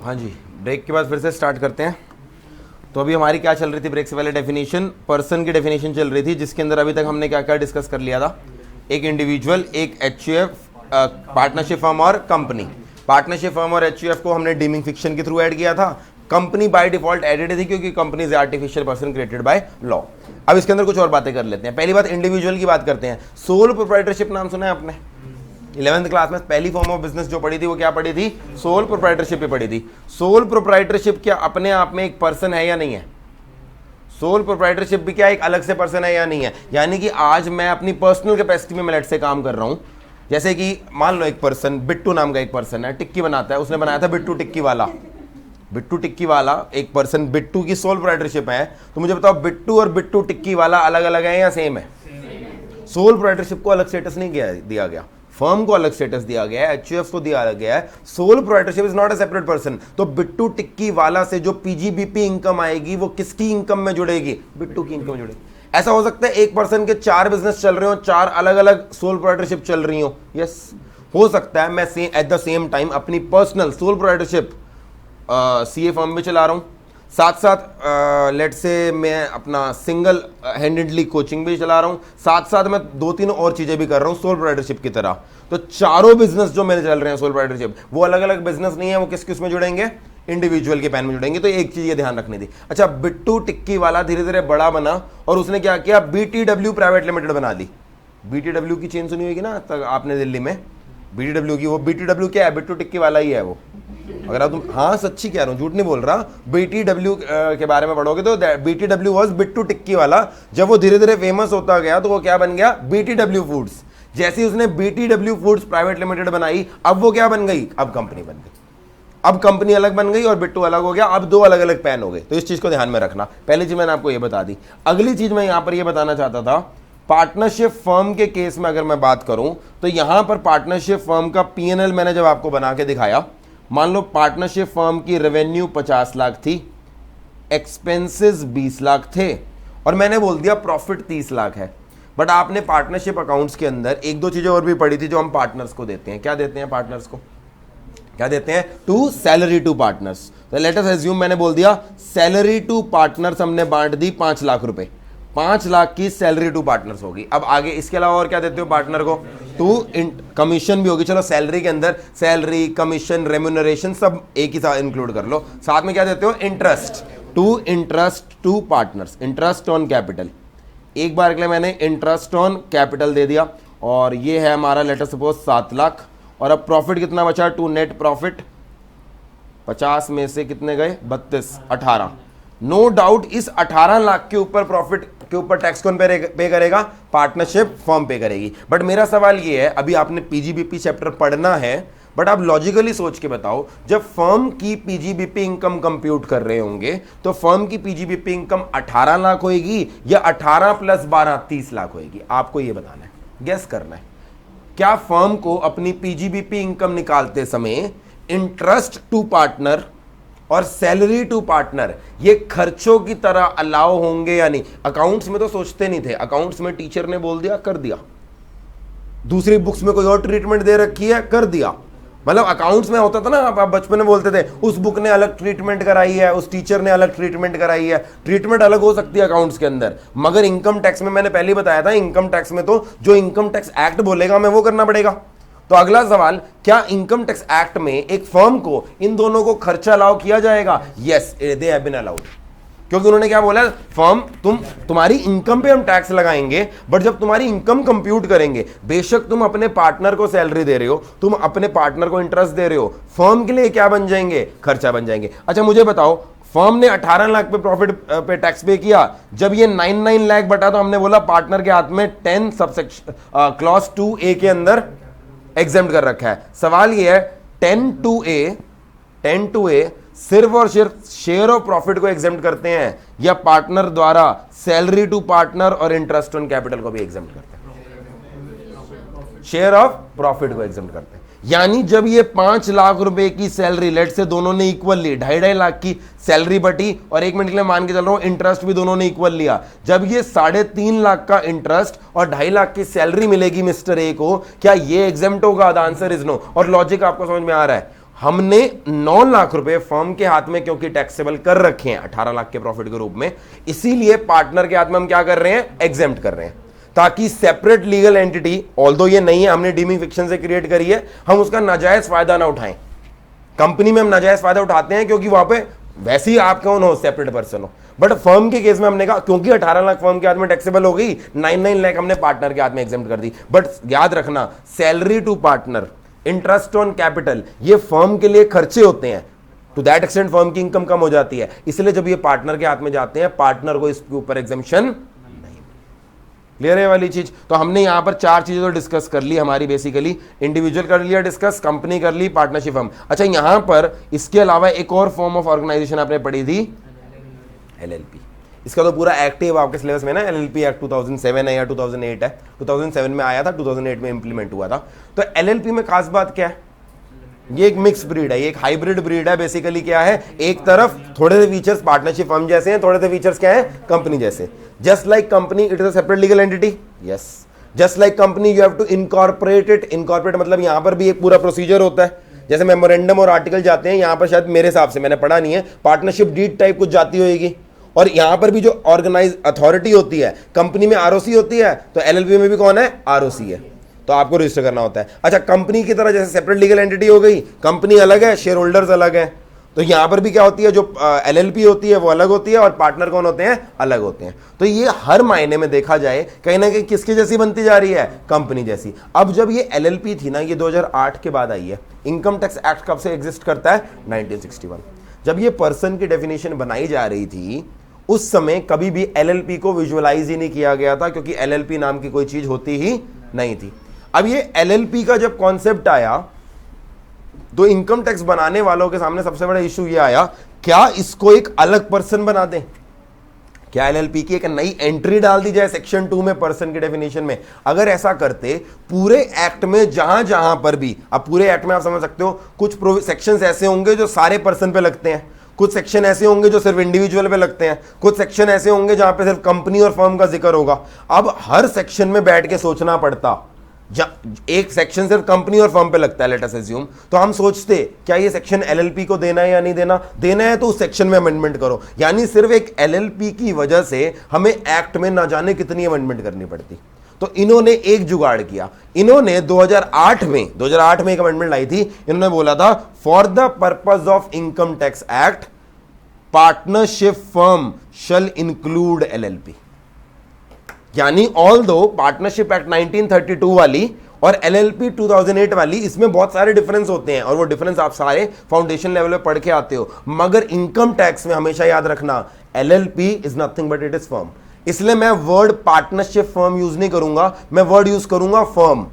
हाँ जी, ब्रेक के बाद फिर से स्टार्ट करते हैं। तो अभी हमारी क्या चल रही थी ब्रेक से पहले? डेफिनेशन, पर्सन की डेफिनेशन चल रही थी, जिसके अंदर अभी तक हमने क्या क्या डिस्कस कर लिया था। एक इंडिविजुअल, एक एचयूएफ, पार्टनरशिप फर्म और कंपनी। पार्टनरशिप फर्म और एचयूएफ को हमने डीमिंग फिक्शन के थ्रू ऐड किया था। कंपनी बाय डिफॉल्ट एडेड थी क्योंकि company is artificial person created by law. अब इसके अंदर कुछ और बातें कर लेते हैं। पहली बात इंडिविजुअल की बात करते हैं। सोल प्रोप्राइटरशिप नाम सुना है आपने? 11th क्लास में पहली फॉर्म ऑफ बिजनेस जो पढ़ी थी वो क्या पढ़ी थी? सोल प्रोप्राइटरशिप पे पढ़ी थी। सोल प्रोप्राइटरशिप क्या अपने आप में एक पर्सन है या नहीं है? सोल प्रोप्राइटरशिप भी क्या एक अलग से पर्सन है या नहीं है? यानी कि आज मैं अपनी पर्सनल कैपेसिटी में लेट से काम कर रहा हूं। जैसे कि मान लो एक पर्सन, बिट्टू नाम का एक पर्सन है, टिक्की बनाता है, उसने बनाया था बिट्टू टिक्की वाला। बिट्टू टिक्की वाला एक पर्सन, बिट्टू की सोल प्रोप्राइटरशिप है। तो मुझे बताओ, बिट्टू और बिट्टू टिक्की वाला अलग अलग है या सेम है? सोल प्रोप्राइटरशिप को अलग स्टेटस नहीं दिया गया, फर्म को अलग स्टेटस दिया गया है, एचयूएफ को दिया गया है। Sole proprietorship is not a separate person. तो बिट्टू टिक्की वाला से जो पीजीबीपी इनकम आएगी वो किसकी इनकम में जुड़ेगी? बिट्टू की इनकम में जुड़ेगी। ऐसा हो सकता है एक पर्सन के 4 बिजनेस चल रहे हो, 4 अलग अलग सोल प्रोप्राइटरशिप चल रही हो। यस, हो सकता है मैं एट द सेम टाइम अपनी personal sole proprietorship CA firm भी चला रहा हूं, साथ साथ लेट से मैं अपना सिंगल हैंडेडली कोचिंग भी चला रहा हूं, साथ साथ मैं 2-3 और चीजें भी कर रहा हूं सोल प्रोप्राइटरशिप की तरह। तो चारों बिजनेस जो मेरे चल रहे हैं सोल प्रोप्राइटरशिप, वो अलग अलग बिजनेस नहीं है, वो किस किस में जुड़ेंगे? इंडिविजुअल के पैन में जुड़ेंगे। तो एक चीज ये ध्यान रखनी थी। अच्छा, बिट्टू टिक्की वाला धीरे धीरे बड़ा बना और उसने क्या किया? बीटीडब्ल्यू प्राइवेट लिमिटेड बना ली। बीटीडब्ल्यू की चेन सुनी होगी ना तक आपने दिल्ली में, बीटीडब्ल्यू की। वो बीटीडब्ल्यू क्या है? बिट्टू टिक्की वाला ही है वो। अगर आप तुम, हाँ सच्ची कह रहा हूँ, झूठ नहीं बोल रहा, बीटीडब्ल्यू के बारे में पढ़ोगे तो बीटीडब्ल्यू वाज बिट्टू टिक्की वाला। जब वो धीरे धीरे फेमस होता गया तो वो क्या बन गया? BTW foods. जैसे ही उसने बीटीडब्ल्यू फूड्स प्राइवेट लिमिटेड बनाई, अब वो क्या बन गई? अब कंपनी बन गई। अब कंपनी अलग बन गई और बिट्टू अलग हो गया। अब 2 अलग अलग पैन हो गए। तो इस चीज को ध्यान में रखना। पहली चीज मैंने आपको ये बता दी। अगली चीज मैं यहां पर ये बताना चाहता था, पार्टनरशिप फर्म के केस में अगर मैं बात करूं तो यहां पर पार्टनरशिप फर्म का पीएनएल मैंने जब आपको बना के दिखाया, मान लो पार्टनरशिप फर्म की रेवेन्यू 50 लाख थी, एक्सपेंसेस 20 लाख थे और मैंने बोल दिया प्रॉफिट 30 लाख है। बट आपने पार्टनरशिप अकाउंट्स के अंदर 1-2 चीजें और भी पढ़ी थी जो हम पार्टनर्स को देते हैं। क्या देते हैं पार्टनर्स को? क्या देते हैं? To salary to partners. तो लेट अस अज्यूम मैंने बोल दिया सैलरी टू पार्टनर्स हमने बांट दी 5 लाख रुपए। 5 लाख की सैलरी टू पार्टनर्स होगी। अब आगे इसके अलावा और क्या देते हो पार्टनर को? टू कमीशन भी होगी। चलो सैलरी के अंदर सैलरी, कमीशन, रेम्यूनरेशन सब एक ही साथ इंक्लूड कर लो। साथ में क्या देते हो? Interest. To interest to partners, interest on capital. एक बार के लिए मैंने इंटरेस्ट ऑन कैपिटल दे दिया और ये है हमारा लेटर सपोज 7 लाख। और अब प्रॉफिट कितना बचा? टू नेट प्रॉफिट 50 में से कितने गए? 32, 18। नो डाउट इस 18 लाख के ऊपर प्रॉफिट के ऊपर टैक्स कौन पे करेगा? पार्टनरशिप फर्म पे करेगी। बट मेरा सवाल ये है, अभी आपने पीजीबीपी चैप्टर पढ़ना है, बट आप लॉजिकली सोच के बताओ, जब फर्म की पीजीबीपी इनकम कंप्यूट कर रहे होंगे तो फर्म की पीजीबीपी इनकम 18 लाख होएगी या 18 + 12 30 लाख होएगी? आपको ये बताना है, गेस करना है। क्या फर्म को अपनी पीजीबीपी इनकम निकालते समय इंटरेस्ट टू पार्टनर और सैलरी टू पार्टनर ये खर्चों की तरह अलाउ होंगे या नहीं? अकाउंट्स में तो सोचते नहीं थे, अकाउंट्स में टीचर ने बोल दिया कर दिया, दूसरी बुक्स में कोई और ट्रीटमेंट दे रखी है कर दिया। मतलब अकाउंट्स में होता था ना, आप बचपन में बोलते थे उस बुक ने अलग ट्रीटमेंट कराई है, उस टीचर ने अलग ट्रीटमेंट कराई है। ट्रीटमेंट अलग हो सकती है अकाउंट्स के अंदर, मगर इनकम टैक्स में मैंने पहले ही बताया था, इनकम टैक्स में तो जो इनकम टैक्स एक्ट बोलेगा हमें वो करना पड़ेगा। तो अगला सवाल, क्या इनकम टैक्स एक्ट में एक फर्म को इन दोनों को खर्चा अलाउ किया जाएगा? Yes, they have been allowed. क्योंकि उन्होंने क्या बोला? फर्म तुम्हारी इनकम पे हम टैक्स लगाएंगे, बट जब तुम्हारी इनकम कंप्यूट करेंगे, बेशक तुम अपने पार्टनर को सैलरी दे रहे हो, तुम अपने पार्टनर को इंटरेस्ट दे रहे हो, फर्म के लिए क्या बन जाएंगे? खर्चा बन जाएंगे। अच्छा मुझे बताओ, फर्म ने 18 लाख पे प्रॉफिट पे टैक्स पे किया, जब ये 99 लाख बटा तो हमने बोला पार्टनर के हाथ में 10 सबसेक्शन क्लॉज 2A के अंदर एग्जेम्प्ट कर रखा है। सवाल ये है 10(2)(a) सिर्फ और सिर्फ शेयर ऑफ प्रॉफिट को एग्जेम्प्ट करते हैं या पार्टनर द्वारा सैलरी टू पार्टनर और इंटरेस्ट ऑन कैपिटल को भी एग्जेम्प्ट करते हैं? शेयर ऑफ प्रॉफिट को एग्जेम्प्ट करते हैं। यानी जब ये 5 लाख रुपए की सैलरी, लेट से दोनों ने इक्वल ली, 2.5 लाख की सैलरी बटी और 1 मिनट के लिए मान के चल रहा हूं इंटरेस्ट भी दोनों ने इक्वल लिया, जब ये 3.5 लाख का इंटरेस्ट और 2.5 लाख की सैलरी मिलेगी मिस्टर ए को, क्या ये एग्जेम्प्ट होगा? The answer is no. और लॉजिक आपको समझ में आ रहा है? हमने 9 लाख रुपए फर्म के हाथ में क्योंकि टैक्सेबल कर रखे हैं 18 लाख के प्रॉफिट के रूप में, इसीलिए पार्टनर के हाथ में हम क्या कर रहे हैं, एग्जेम्प्ट कर रहे हैं, ताकि सेपरेट लीगल एंटिटी, ऑल्दो ये नहीं है, हमने डीमिंग फिक्शन से क्रिएट करी है, हम उसका नाजायज फायदा ना उठाएं। कंपनी में हम नाजायज फायदा उठाते हैं क्योंकि वहां पे वैसे ही आप कौन हो, सेपरेट पर्सन हो, बट फर्म के केस में हमने कहा क्योंकि 18 लाख फर्म के हाथ में टैक्सेबल हो गई, 9 लाख हमने पार्टनर के हाथ में एग्जेम्प्ट कर दी। बट याद रखना, salary to partner, interest on capital, ये फर्म के लिए खर्चे होते हैं, टू दैट एक्सटेंट फर्म की इनकम कम हो जाती है, इसलिए जब ये पार्टनर के हाथ में जाते हैं, पार्टनर को इसके ऊपर एग्जेम्पशन नहीं। क्लियर है वाली चीज? तो हमने यहां पर 4 चीजें तो डिस्कस कर ली हमारी, बेसिकली इंडिविजुअल कर लिया डिस्कस, कंपनी कर ली, पार्टनरशिप फर्म। अच्छा, यहां पर इसके अलावा एक और फॉर्म ऑफ ऑर्गेनाइजेशन आपने पढ़ी थी, एलएलपी। इसका तो पूरा एक्टिव आपके सिलेबस में ना, एलएलपी एक्ट 2007 है या 2008 है, 2007 में आया था, 2008 में इंप्लीमेंट हुआ था। तो एलएलपी में खास बात क्या है, ये एक मिक्स ब्रीड है, ये एक हाइब्रिड ब्रीड है। बेसिकली क्या है, एक तरफ थोड़े से फीचर्स पार्टनरशिप फर्म जैसे हैं, थोड़े से फीचर्स क्या है, कंपनी जैसे। Just like company it is a separate legal entity, yes. Just like company you have to incorporate it, incorporate मतलब यहां पर भी एक पूरा प्रोसीजर होता है, जैसे मेमोरेंडम और आर्टिकल जाते हैं, यहां पर शायद मेरे हिसाब से, मैंने पढ़ा नहीं है, पार्टनरशिप डीड टाइप कुछ जाती होगी। और यहां पर भी जो ऑर्गेनाइज अथॉरिटी होती है, कंपनी में आरओसी होती है, तो एलएलपी में भी कौन है, आरओसी है, तो आपको रजिस्टर करना होता है। अच्छा, कंपनी की तरह जैसे सेपरेट लीगल एंटिटी हो गई, कंपनी अलग है, शेयर होल्डर्स अलग है, तो यहां पर भी क्या होती है, जो एलएलपी होती है वो अलग होती है और पार्टनर कौन होते हैं, अलग होते हैं। तो ये हर मायने में देखा जाए कहीं ना कहीं किसकी जैसी बनती जा रही है, कंपनी जैसी। अब जब ये एलएलपी थी ना, ये 2008 के बाद आई है। इनकम टैक्स एक्ट कब से एग्जिस्ट करता है, 1961। जब ये पर्सन की डेफिनेशन बनाई जा रही थी, उस समय कभी भी एलएलपी को विजुअलाइज ही नहीं किया गया था, क्योंकि एलएलपी नाम की कोई चीज होती ही नहीं थी। अब ये एलएलपी का जब कॉन्सेप्ट आया, तो इनकम टैक्स बनाने वालों के सामने सबसे बड़ा इशू ये आया, क्या इसको एक अलग पर्सन बना दें, क्या एलएलपी की एक नई एंट्री डाल दी जाए सेक्शन 2 में पर्सन की डेफिनेशन में। अगर ऐसा करते, पूरे एक्ट में जहां जहां पर भी, अब पूरे एक्ट में आप समझ सकते हो, कुछ सेक्शंस ऐसे होंगे जो सारे पर्सन पे लगते हैं, कुछ सेक्शन ऐसे होंगे जो सिर्फ इंडिविजुअल पे लगते हैं, कुछ सेक्शन ऐसे होंगे जहां पे सिर्फ कंपनी और फर्म का जिक्र होगा। अब हर सेक्शन में बैठ के सोचना पड़ता, एक सेक्शन सिर्फ कंपनी और फर्म पे लगता है, लेट अस अज्यूम, तो हम सोचते क्या ये सेक्शन एलएलपी को देना है या नहीं देना, देना है तो उस सेक्शन में अमेंडमेंट करो। यानी सिर्फ एक एलएलपी की वजह से हमें एक्ट में ना जाने कितनी अमेंडमेंट करनी पड़ती। तो इन्होंने एक जुगाड़ किया, इन्होंने 2008 में एक अमेंडमेंट लाई थी। इन्होंने बोला था, for the purpose of income tax act, partnership firm shall include LLP. यानी ऑल दो पार्टनरशिप एक्ट 1932 वाली और एलएलपी 2008 वाली, इसमें बहुत सारे डिफरेंस होते हैं, और वो डिफरेंस आप सारे फाउंडेशन लेवल पे पढ़ के आते हो। मगर इनकम टैक्स में हमेशा याद रखना, LLP is nothing but it is firm. इसलिए मैं वर्ड पार्टनरशिप फर्म यूज नहीं करूंगा, मैं वर्ड यूज करूंगा फर्म।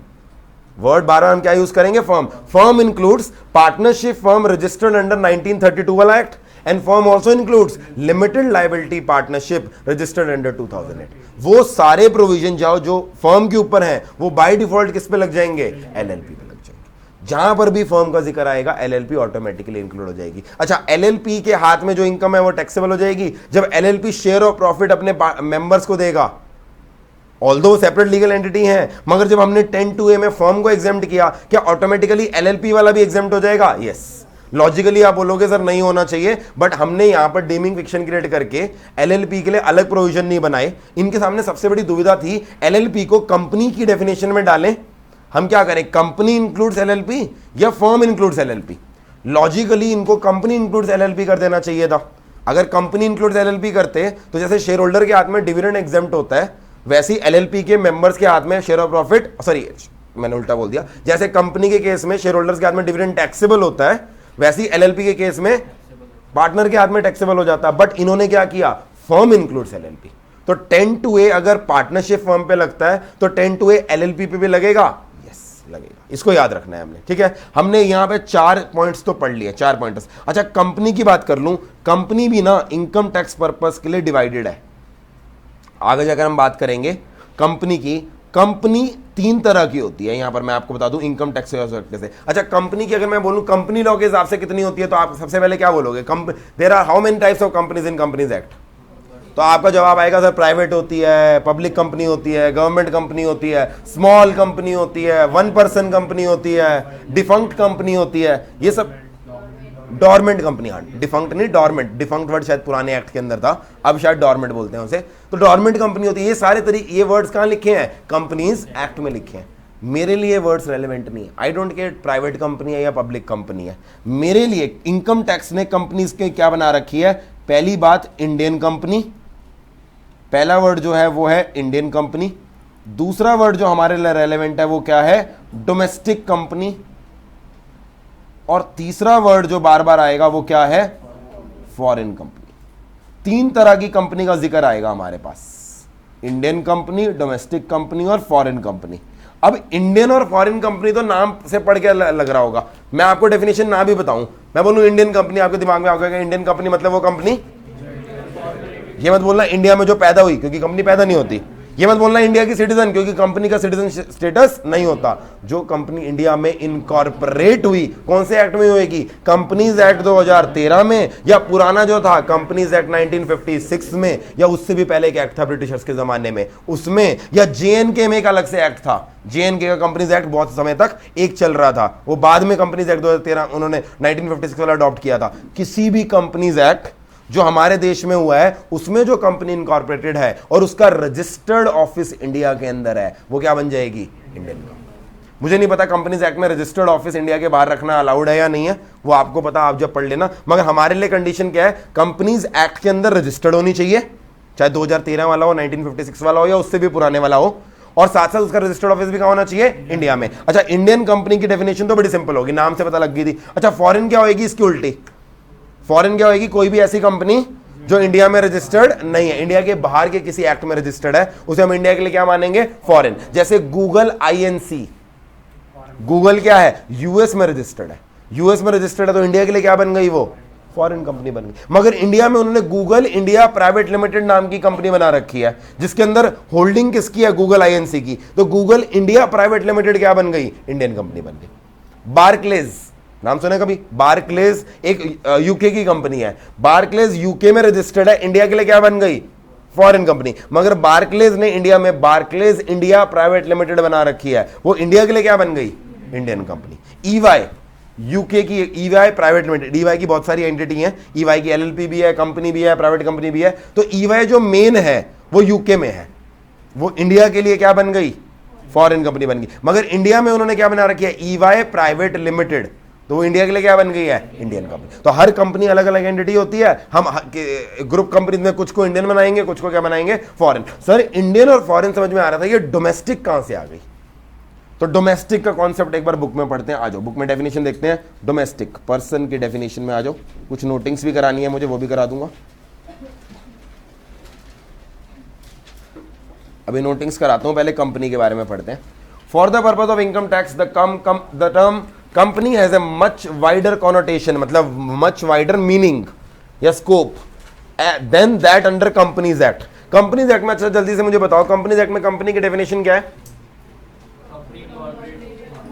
वर्ड 12 हम क्या यूज करेंगे, firm. Firm includes partnership firm registered under 1932 वाला act, and firm also includes limited liability partnership registered under 2008। वो सारे प्रोविजन जाओ जो फर्म के ऊपर हैं, वो बाय डिफॉल्ट किस पे लग जाएंगे, एलएलपी पे लग जाएंगे। जहां पर भी फर्म का जिक्र आएगा, एलएलपी ऑटोमेटिकली इंक्लूड हो जाएगी। अच्छा, एलएलपी के हाथ में जो इनकम है वो टैक्सेबल हो जाएगी जब एलएलपी शेयर ऑफ प्रॉफिट अपने मेंबर्स को देगा। ऑल्दो सेपरेट लीगल एंटिटी है, मगर जब हमने 10(2)A में फर्म को एग्जेम्प्ट किया, क्या ऑटोमेटिकली एलएलपी वाला भी एग्जेम्प्ट हो जाएगा? यस। लॉजिकली आप बोलोगे सर नहीं होना चाहिए, बट हमने यहां पर डीमिंग फिक्शन क्रिएट करके एलएलपी के लिए अलग प्रोविजन नहीं बनाए। इनके सामने सबसे बड़ी दुविधा थी, एलएलपी को कंपनी की डेफिनेशन में डालें, हम क्या करें, कंपनी इंक्लूड्स एलएलपी या फर्म इंक्लूड्स एलएलपी। लॉजिकली इनको कंपनी इंक्लूड्स एलएलपी कर देना चाहिए था। अगर कंपनी इंक्लूड्स एलएलपी करते तो जैसे शेयर होल्डर के हाथ में डिविडेंड एग्जेम्प्ट होता है, वैसे ही एलएलपी के मेंबर्स के हाथ में शेयर ऑफ प्रॉफिट, सॉरी मैंने उल्टा बोल दिया, जैसे कंपनी के केस में शेयर होल्डर्स के हाथ में डिविडेंड टैक्सेबल होता है, वैसे ही एलएलपी के केस में पार्टनर के हाथ में टैक्सेबल हो जाता है। बट इन्होंने क्या किया, फर्म इंक्लूड्स एलएलपी। तो 10(2)A अगर पार्टनरशिप फर्म पे लगता है तो 10(2)A एलएलपी पे भी लगेगा, यस लगेगा। इसको याद रखना है हमने, ठीक है। हमने यहां पे 4 पॉइंट्स तो पढ़ लिए, 4 पॉइंट्स। अच्छा, कंपनी की बात कर लूं, कंपनी भी ना इनकम टैक्स पर्पस के लिए डिवाइडेड है। आगे जाकर हम बात करेंगे कंपनी की। कंपनी 3 तरह की होती है, यहां पर मैं आपको बता दूं इनकम टैक्स से। अच्छा, कंपनी की अगर मैं बोलूं कंपनी लॉ के हिसाब से कितनी होती है, तो आप सबसे पहले क्या बोलोगे, there are how many types of companies in companies act. तो आपका जवाब आएगा सर प्राइवेट होती है, पब्लिक कंपनी होती है, गवर्नमेंट कंपनी होती है, स्मॉल कंपनी होती है, 1 पर्सन कंपनी होती है, डिफंक्ट कंपनी होती है, ये सब डॉर्मेंट कंपनी, हाँ डिफंक्ट नहीं डॉर्मेंट, डिफंक्ट वर्ड शायद पुराने एक्ट के अंदर था, अब शायद डॉर्मेंट बोलते हैं उसे। तो डॉर्मेंट कंपनी होती है। ये सारे तरीके, ये वर्ड्स कहाँ लिखे हैं? कंपनीज एक्ट में लिखे हैं। मेरे लिए वर्ड्स रेलेवेंट नहीं है। I don't care private company है या पब्लिक कंपनी है। मेरे लिए इनकम टैक्स ने कंपनीज के क्या बना रखी है? पहली बात इंडियन कंपनी, पहला वर्ड जो है वो है इंडियन कंपनी। दूसरा वर्ड जो हमारे लिए रेलेवेंट है वो क्या है? Domestic company. और तीसरा वर्ड जो बार बार आएगा वो क्या है? Foreign company. तीन तरह की कंपनी का जिक्र आएगा हमारे पास, इंडियन कंपनी, डोमेस्टिक कंपनी और फॉरेन कंपनी। अब इंडियन और फॉरेन कंपनी तो नाम से पढ़ के लग रहा होगा, मैं आपको डेफिनेशन ना भी बताऊं, मैं बोलूं इंडियन कंपनी, आपके दिमाग में आएगा इंडियन कंपनी मतलब वो कंपनी, ये मत बोलना इंडिया में जो पैदा हुई, क्योंकि कंपनी पैदा नहीं होती। ये मत बोलना इंडिया की सिटीजन, क्योंकि कंपनी का सिटीजन स्टेटस नहीं होता। जो कंपनी इंडिया में इनकॉर्पोरेट हुई, कौन से एक्ट में हुएगी? कंपनीज एक्ट 2013 में, या पुराना जो था कंपनीज एक्ट 1956 में, या उससे भी पहले एक एक्ट था ब्रिटिशर्स के जमाने में उसमें, या जेएनके में एक अलग से एक्ट था। जेएनके का कंपनीज एक्ट बहुत समय तक एक चल रहा था, वो बाद में कंपनीज एक्ट 2013 उन्होंने 1956 वाला अडॉप्ट किया था। किसी भी कंपनीज एक्ट जो हमारे देश में हुआ है उसमें जो कंपनी इनकॉर्पोरेटेड है और उसका रजिस्टर्ड ऑफिस इंडिया के अंदर है, वो क्या बन जाएगी? Indian company. मुझे नहीं पता कंपनीज एक्ट में रजिस्टर्ड ऑफिस इंडिया के बाहर रखना अलाउड है या नहीं है, वो आपको पता, आप जब पढ़ लेना। मगर हमारे लिए कंडीशन क्या है? कंपनीज एक्ट के अंदर रजिस्टर्ड होनी चाहिए, चाहे 2013 वाला हो, 1956 वाला हो, या उससे भी पुराने वाला हो, और साथ साथ उसका रजिस्टर्ड ऑफिस भी कहाँ होना चाहिए? इंडिया में। अच्छा, इंडियन कंपनी की डेफिनेशन तो बड़ी सिंपल होगी, नाम से पता लग गई थी। अच्छा, फॉरेन क्या होगी? इसकी उल्टी। फॉरेन क्या होगी? कोई भी ऐसी कंपनी जो इंडिया में रजिस्टर्ड नहीं है, इंडिया के बाहर के किसी एक्ट में रजिस्टर्ड है, उसे हम इंडिया के लिए क्या मानेंगे? फॉरेन। जैसे गूगल INC, गूगल क्या है? यूएस में रजिस्टर्ड है, यूएस में रजिस्टर्ड है, तो इंडिया के लिए क्या बन गई? वो फॉरेन कंपनी बन गई। मगर इंडिया में उन्होंने गूगल इंडिया प्राइवेट लिमिटेड नाम की कंपनी बना रखी है, जिसके अंदर होल्डिंग किसकी है? गूगल INC की। तो गूगल इंडिया प्राइवेट लिमिटेड क्या बन गई? इंडियन कंपनी बन गई। बार्कलेज, नाम सुने कभी? बार्कलेज एक यूके की कंपनी है, बार्कलेज यूके में रजिस्टर्ड है, इंडिया के लिए क्या बन गई? Foreign company. मगर बार्कलेज ने इंडिया में बार्कलेज इंडिया प्राइवेट लिमिटेड बना रखी है, वो इंडिया के लिए क्या बन गई? Indian company. EY यूके की, EY प्राइवेट लिमिटेड, EY की बहुत सारी एंटिटी हैं, EY की LLP भी है, कंपनी भी है, प्राइवेट कंपनी भी है। तो EY जो मेन है वो यूके में है, वो इंडिया के लिए क्या बन गई? फॉरेन कंपनी बन गई। मगर इंडिया में उन्होंने क्या बना रखी है? EY प्राइवेट लिमिटेड, तो वो इंडिया के लिए क्या बन गई है? Indian company. तो हर कंपनी अलग अलग एंटिटी होती है, हम ग्रुप कंपनी में कुछ को इंडियन बनाएंगे, कुछ को क्या बनाएंगे? फॉरेन। सर इंडियन और फॉरेन समझ में आ रहा था, ये डोमेस्टिक कहां से आ गई? तो डोमेस्टिक का कॉन्सेप्ट एक बार बुक में पढ़ते हैं, आ जाओ बुक में डेफिनेशन देखते हैं। डोमेस्टिक पर्सन की डेफिनेशन में आ जाओ, कुछ नोटिंग्स भी करानी है मुझे, वो भी करा दूंगा। अभी नोटिंग्स कराता हूं, पहले कंपनी के बारे में पढ़ते हैं। For the purpose of income tax the term company has a much wider connotation, मतलब मच वाइडर मीनिंग या scope than that under companies act. Companies act में, अच्छा जल्दी से मुझे बताओ, कंपनीज एक्ट में कंपनी की डेफिनेशन क्या है?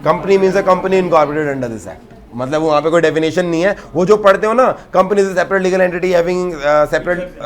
Company means a company incorporated under this act, मतलब वहां पे कोई डेफिनेशन नहीं है। वो जो पढ़ते हो ना, company is separate legal entity having separate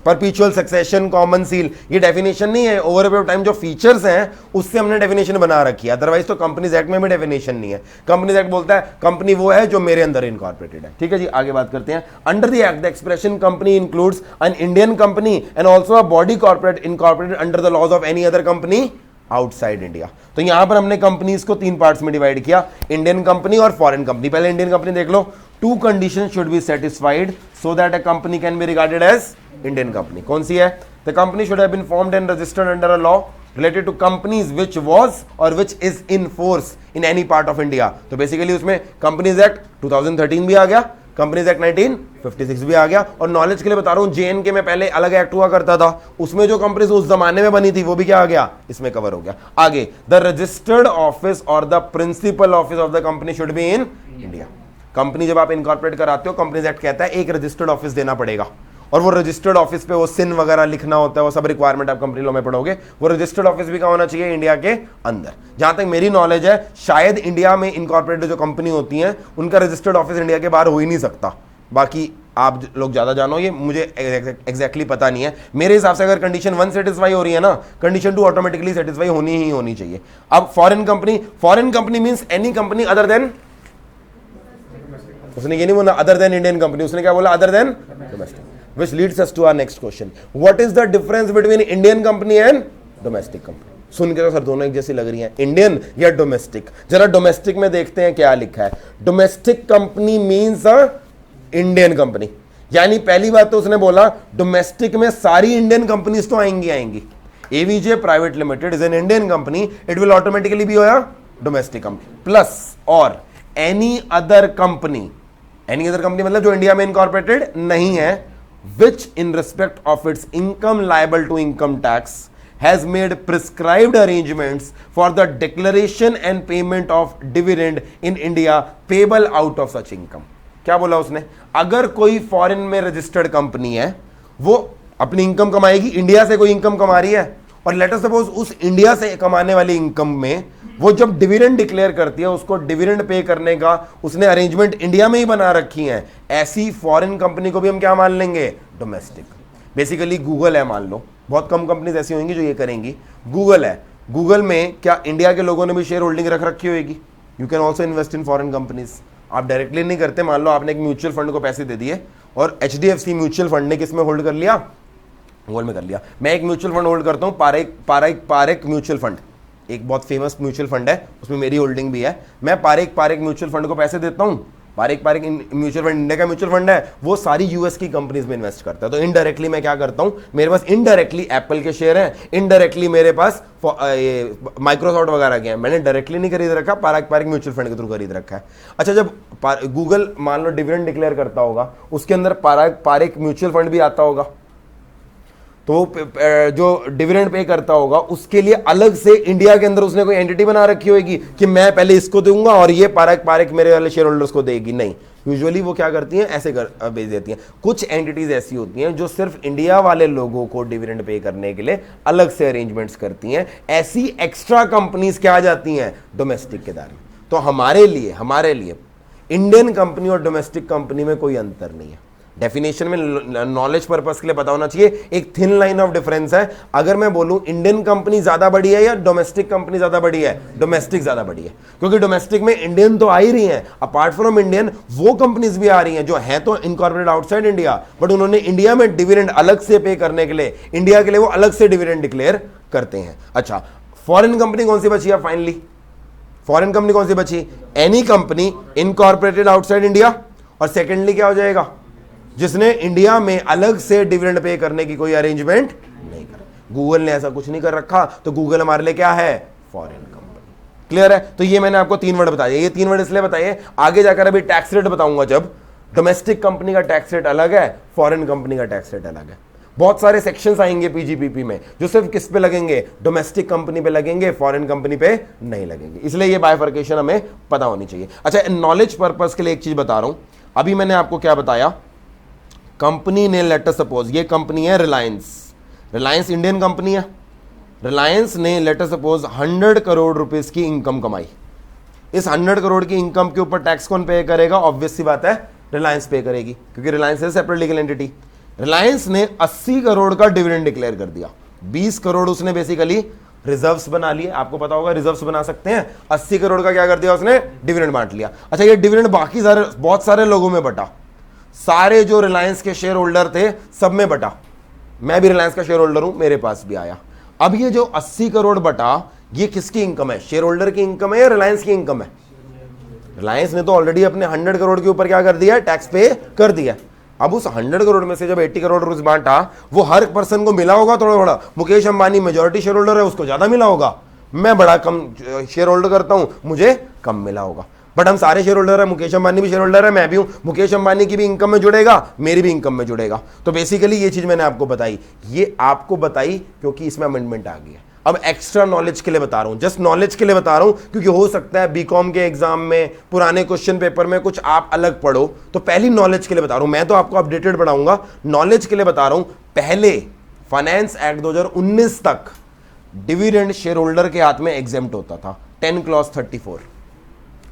perpetual succession common seal, ये डेफिनेशन नहीं है। ओवर ऑफ टाइम जो फीचर्स हैं उससे हमने डेफिनेशन बना रखी है, अदरवाइज तो कंपनीज एक्ट में भी डेफिनेशन नहीं है। कंपनीज एक्ट बोलता है कंपनी वो है जो मेरे अंदर इनकॉर्पोरेटेड है। ठीक है जी, आगे बात करते हैं। Under the act the expression company includes an Indian company and also a body corporate incorporated under the laws of any other company outside India. तो यहां पर हमने कंपनीज को तीन पार्ट्स में डिवाइड किया, इंडियन कंपनी और फॉरेन कंपनी। पहले इंडियन कंपनी देख लो। Two condition should be satisfied so that a company can be regarded as Indian company. कौन सी है? The company should have been formed and registered under a law related to companies which was or which is in force in any part of India। तो basically उसमें companies act 2013 भी आ गया, companies act 1956 भी आ गया। और knowledge के लिए बता रहा हूं, JNK में पहले अलग एक्ट हुआ करता था, उसमें जो कंपनीज उस जमाने में बनी थी वो भी क्या आ गया? इसमें कवर हो गया। आगे, द रजिस्टर्ड ऑफिस और the principal office of the company should be in India. Company जब आप इनकॉर्पोरेट कराते हो, कंपनीज एक्ट कहता है एक रजिस्टर्ड ऑफिस देना पड़ेगा, और वो रजिस्टर्ड ऑफिस पे वो सिन वगैरह लिखना होता है, वो सब रिक्वायरमेंट आप कंपनी लॉ में पढ़ोगे। वो रजिस्टर्ड ऑफिस भी कहाँ होना चाहिए? इंडिया के अंदर। जहां तक मेरी नॉलेज है, शायद इंडिया में इनकॉर्पोरेटेड जो कंपनी होती हैं उनका रजिस्टर्ड ऑफिस इंडिया के बाहर हो ही नहीं सकता। बाकी आप लोग ज्यादा जानो, ये मुझे एग्जैक्टली पता नहीं है। मेरे हिसाब से अगर कंडीशन 1 सेटिस्फाई हो रही है ना, कंडीशन 2 ऑटोमेटिकली सेटिस्फाई होनी चाहिए। अब foreign company means any company other than उसने ये नहीं बोला अदर देन इंडियन कंपनी, उसने क्या बोला other than domestic, which leads us to our next question. What is the difference between Indian company and domestic company? सुन के तो sir दोनों एक जैसी लग रही हैं, इंडियन या डोमेस्टिक। जरा डोमेस्टिक में देखते हैं क्या लिखा है। Domestic company means a Indian company, यानी पहली बात तो उसने बोला डोमेस्टिक में सारी इंडियन कंपनीज तो आएंगी। AVJ private limited is an Indian company, it will automatically be होया डोमेस्टिक कंपनी। प्लस और एनी अदर कंपनी मतलब जो इंडिया में इनकॉर्पोरेटेड नहीं है, which in respect of its income liable to income tax has made prescribed arrangements for the declaration and payment of dividend in India payable out of such income। क्या बोला उसने, अगर कोई फॉरेन में registered company है, वो अपनी income कमाएगी, India से कोई इनकम कमा रही है, और लेटर सपोज उस इंडिया से कमाने वाली इनकम में वो जब डिविडेंड डिक्लेयर करती है, उसको डिविडेंड पे करने का उसने अरेंजमेंट इंडिया में ही बना रखी है, ऐसी फॉरेन कंपनी को भी हम क्या मान लेंगे, डोमेस्टिक। बेसिकली गूगल है, मान लो, बहुत कम कंपनीज ऐसी होंगी जो ये करेंगी। गूगल है, गूगल में क्या इंडिया के लोगों ने भी शेयर होल्डिंग रख रखी होगी? You can also invest in foreign companies. आप डायरेक्टली नहीं करते, मान लो आपने एक म्यूचुअल फंड को पैसे दे दिए और HDFC म्यूचुअल फंड ने किसमें होल्ड कर लिया, गोल्ड में कर लिया। मैं एक म्यूचुअल फंड होल्ड करता हूँ, पारेख म्यूचुअल फंड, एक बहुत फेमस म्यूचुअल फंड है, उसमें मेरी होल्डिंग भी है। मैं पारेख म्यूचुअल फंड को पैसे देता हूँ। पारेख म्यूचुअल फंड इंडिया का म्यूचुअल फंड है, वो सारी यूएस की कंपनीज में इन्वेस्ट करता है। तो इनडायरेक्टली मैं क्या करता हूँ, मेरे पास इनडायरेक्टली एप्पल के शेयर हैं, इनडायरेक्टली मेरे पास माइक्रोसॉफ्ट वगैरह के हैं, मैंने डायरेक्टली नहीं खरीद रखा, पारेख म्यूचुअल फंड के थ्रू खरीद रखा है। अच्छा, जब गूगल मान लो डिविडेंड डिक्लेयर करता होगा, उसके अंदर पारेख म्यूचुअल फंड भी आता होगा, तो जो डिविडेंड पे करता होगा उसके लिए अलग से इंडिया के अंदर उसने कोई एंटिटी बना रखी होगी कि मैं पहले इसको दूंगा और ये पारेख मेरे वाले शेयर होल्डर्स को देगी। नहीं, यूजुअली वो क्या करती हैं, ऐसे भेज देती हैं। कुछ एंटिटीज ऐसी होती हैं जो सिर्फ इंडिया वाले लोगों को डिविडेंड पे करने के लिए अलग से अरेंजमेंट्स करती हैं। ऐसी एक्स्ट्रा कंपनीज क्या आ जाती हैं, डोमेस्टिक के दायरे में। तो हमारे लिए इंडियन कंपनी और डोमेस्टिक कंपनी में कोई अंतर नहीं है। डेफिनेशन में नॉलेज पर्पस के लिए पता होना चाहिए, एक थिन लाइन ऑफ डिफरेंस है। अगर मैं बोलूं इंडियन कंपनी ज्यादा बड़ी है या डोमेस्टिक कंपनी ज्यादा बड़ी है, डोमेस्टिक ज्यादा बड़ी है, क्योंकि डोमेस्टिक में इंडियन तो आ ही रही हैं, अपार्ट फ्रॉम इंडियन वो कंपनीज भी आ रही हैं जो हैं तो इनकॉर्पोरेटेड आउटसाइड इंडिया, बट उन्होंने इंडिया में डिविडेंड अलग से पे करने के लिए, इंडिया के लिए वो अलग से डिविडेंड डिक्लेयर करते हैं। अच्छा, फॉरेन कंपनी कौन सी बची है? फाइनली फॉरेन कंपनी कौन सी बची? Any company incorporated outside India, और सेकेंडली क्या हो जाएगा, जिसने इंडिया में अलग से डिविडेंड पे करने की कोई अरेंजमेंट नहीं करा। गूगल ने ऐसा कुछ नहीं कर रखा, तो गूगल हमारे लिए क्या है, फॉरेन कंपनी। क्लियर है? तो ये मैंने आपको 3 वर्ड बताए। ये 3 वर्ड इसलिए बताइए, आगे जाकर अभी टैक्स रेट बताऊंगा, जब डोमेस्टिक कंपनी का टैक्स रेट अलग है, फॉरेन कंपनी का टैक्स रेट अलग है। बहुत सारे सेक्शंस आएंगे पीजीपीपी में जो सिर्फ किस पे लगेंगे, डोमेस्टिक कंपनी पे लगेंगे, फॉरेन कंपनी पे नहीं लगेंगे। इसलिए ये बाइफर्केशन हमें पता होनी चाहिए। अच्छा, नॉलेज पर्पस के लिए एक चीज बता रहा हूं। अभी मैंने आपको क्या बताया, कंपनी ने लेटर सपोज, ये कंपनी है रिलायंस इंडियन कंपनी है, रिलायंस ने लेटर सपोज 100 करोड़ रुपीस की इनकम कमाई। इस 100 करोड़ की इनकम के ऊपर टैक्स कौन पे करेगा? ऑब्वियस सी बात है, रिलायंस पे करेगी, क्योंकि रिलायंस है सेपरेट लीगल एंटिटी। रिलायंस ने 80 करोड़ का डिविडेंड डिक्लेयर कर दिया, 20 करोड़ उसने बेसिकली रिजर्व्स बना लिए। आपको पता होगा रिजर्व्स बना सकते हैं। 80 करोड़ का क्या कर दिया उसने, डिविडेंड बांट लिया। अच्छा, ये डिविडेंड बाकी बहुत सारे लोगों में बटा, सारे जो रिलायंस के शेयर होल्डर थे सब में बटा। मैं भी रिलायंस का शेयर होल्डर हूं, मेरे पास भी आया। अब ये जो 80 करोड़ बटा, ये किसकी इनकम है, शेयर होल्डर की इनकम है या रिलायंस की इनकम है? रिलायंस ने तो ऑलरेडी अपने 100 करोड़ के ऊपर क्या कर दिया, टैक्स पे कर दिया। अब उस 100 करोड़ में से जब 80 करोड़ रुपए बांटा, वो हर पर्सन को मिला होगा थोड़ा थोड़ा। Mukesh Ambani majority share holder है, उसको ज्यादा मिला होगा। मैं बड़ा कम शेयर होल्डर करता हूं, मुझे कम मिला होगा। बट हम सारे शेयर होल्डर है, मुकेश अंबानी भी शेयर होल्डर है, मैं भी हूं। मुकेश अंबानी की भी इनकम में जुड़ेगा, मेरी भी इनकम में जुड़ेगा। तो बेसिकली ये चीज मैंने आपको बताई, ये आपको बताई क्योंकि इसमें अमेंडमेंट आ गई है। अब एक्स्ट्रा नॉलेज के लिए बता रहा हूं, जस्ट नॉलेज के लिए बता रहा हूं, क्योंकि हो सकता है बीकॉम के एग्जाम में पुराने क्वेश्चन पेपर में कुछ आप अलग पढ़ो, तो पहली नॉलेज के लिए बता रहा हूं। मैं तो आपको अपडेटेड पढ़ाऊंगा, नॉलेज के लिए बता रहा हूं। पहले फाइनेंस एक्ट 2019 तक डिविडेंड शेयर होल्डर के हाथ में एग्जेम्प्ट होता था, 10 क्लॉज 34।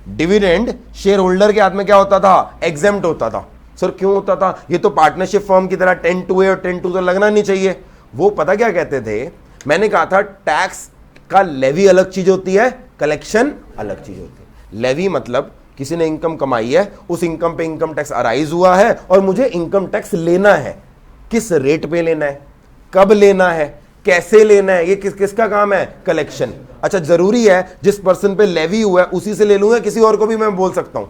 डिविडेंड शेयर होल्डर के हाथ में क्या होता था, एग्जेम्प्ट होता था। सर क्यों होता था? ये तो पार्टनरशिप फर्म की तरह 10(2) और 10(2) तो लगना नहीं चाहिए। वो पता क्या कहते थे, मैंने कहा था टैक्स का लेवी अलग चीज होती है, कलेक्शन अलग चीज होती है। लेवी मतलब किसी ने इनकम कमाई है, उस इनकम पे इनकम टैक्स अराइज हुआ है और मुझे इनकम टैक्स लेना है। किस रेट पे लेना है, कब लेना है, कैसे लेना है, ये किसका काम है? कलेक्शन। अच्छा, जरूरी है जिस पर्सन पे लेवी हुआ है उसी से ले लूंगा, किसी और को भी मैं बोल सकता हूं?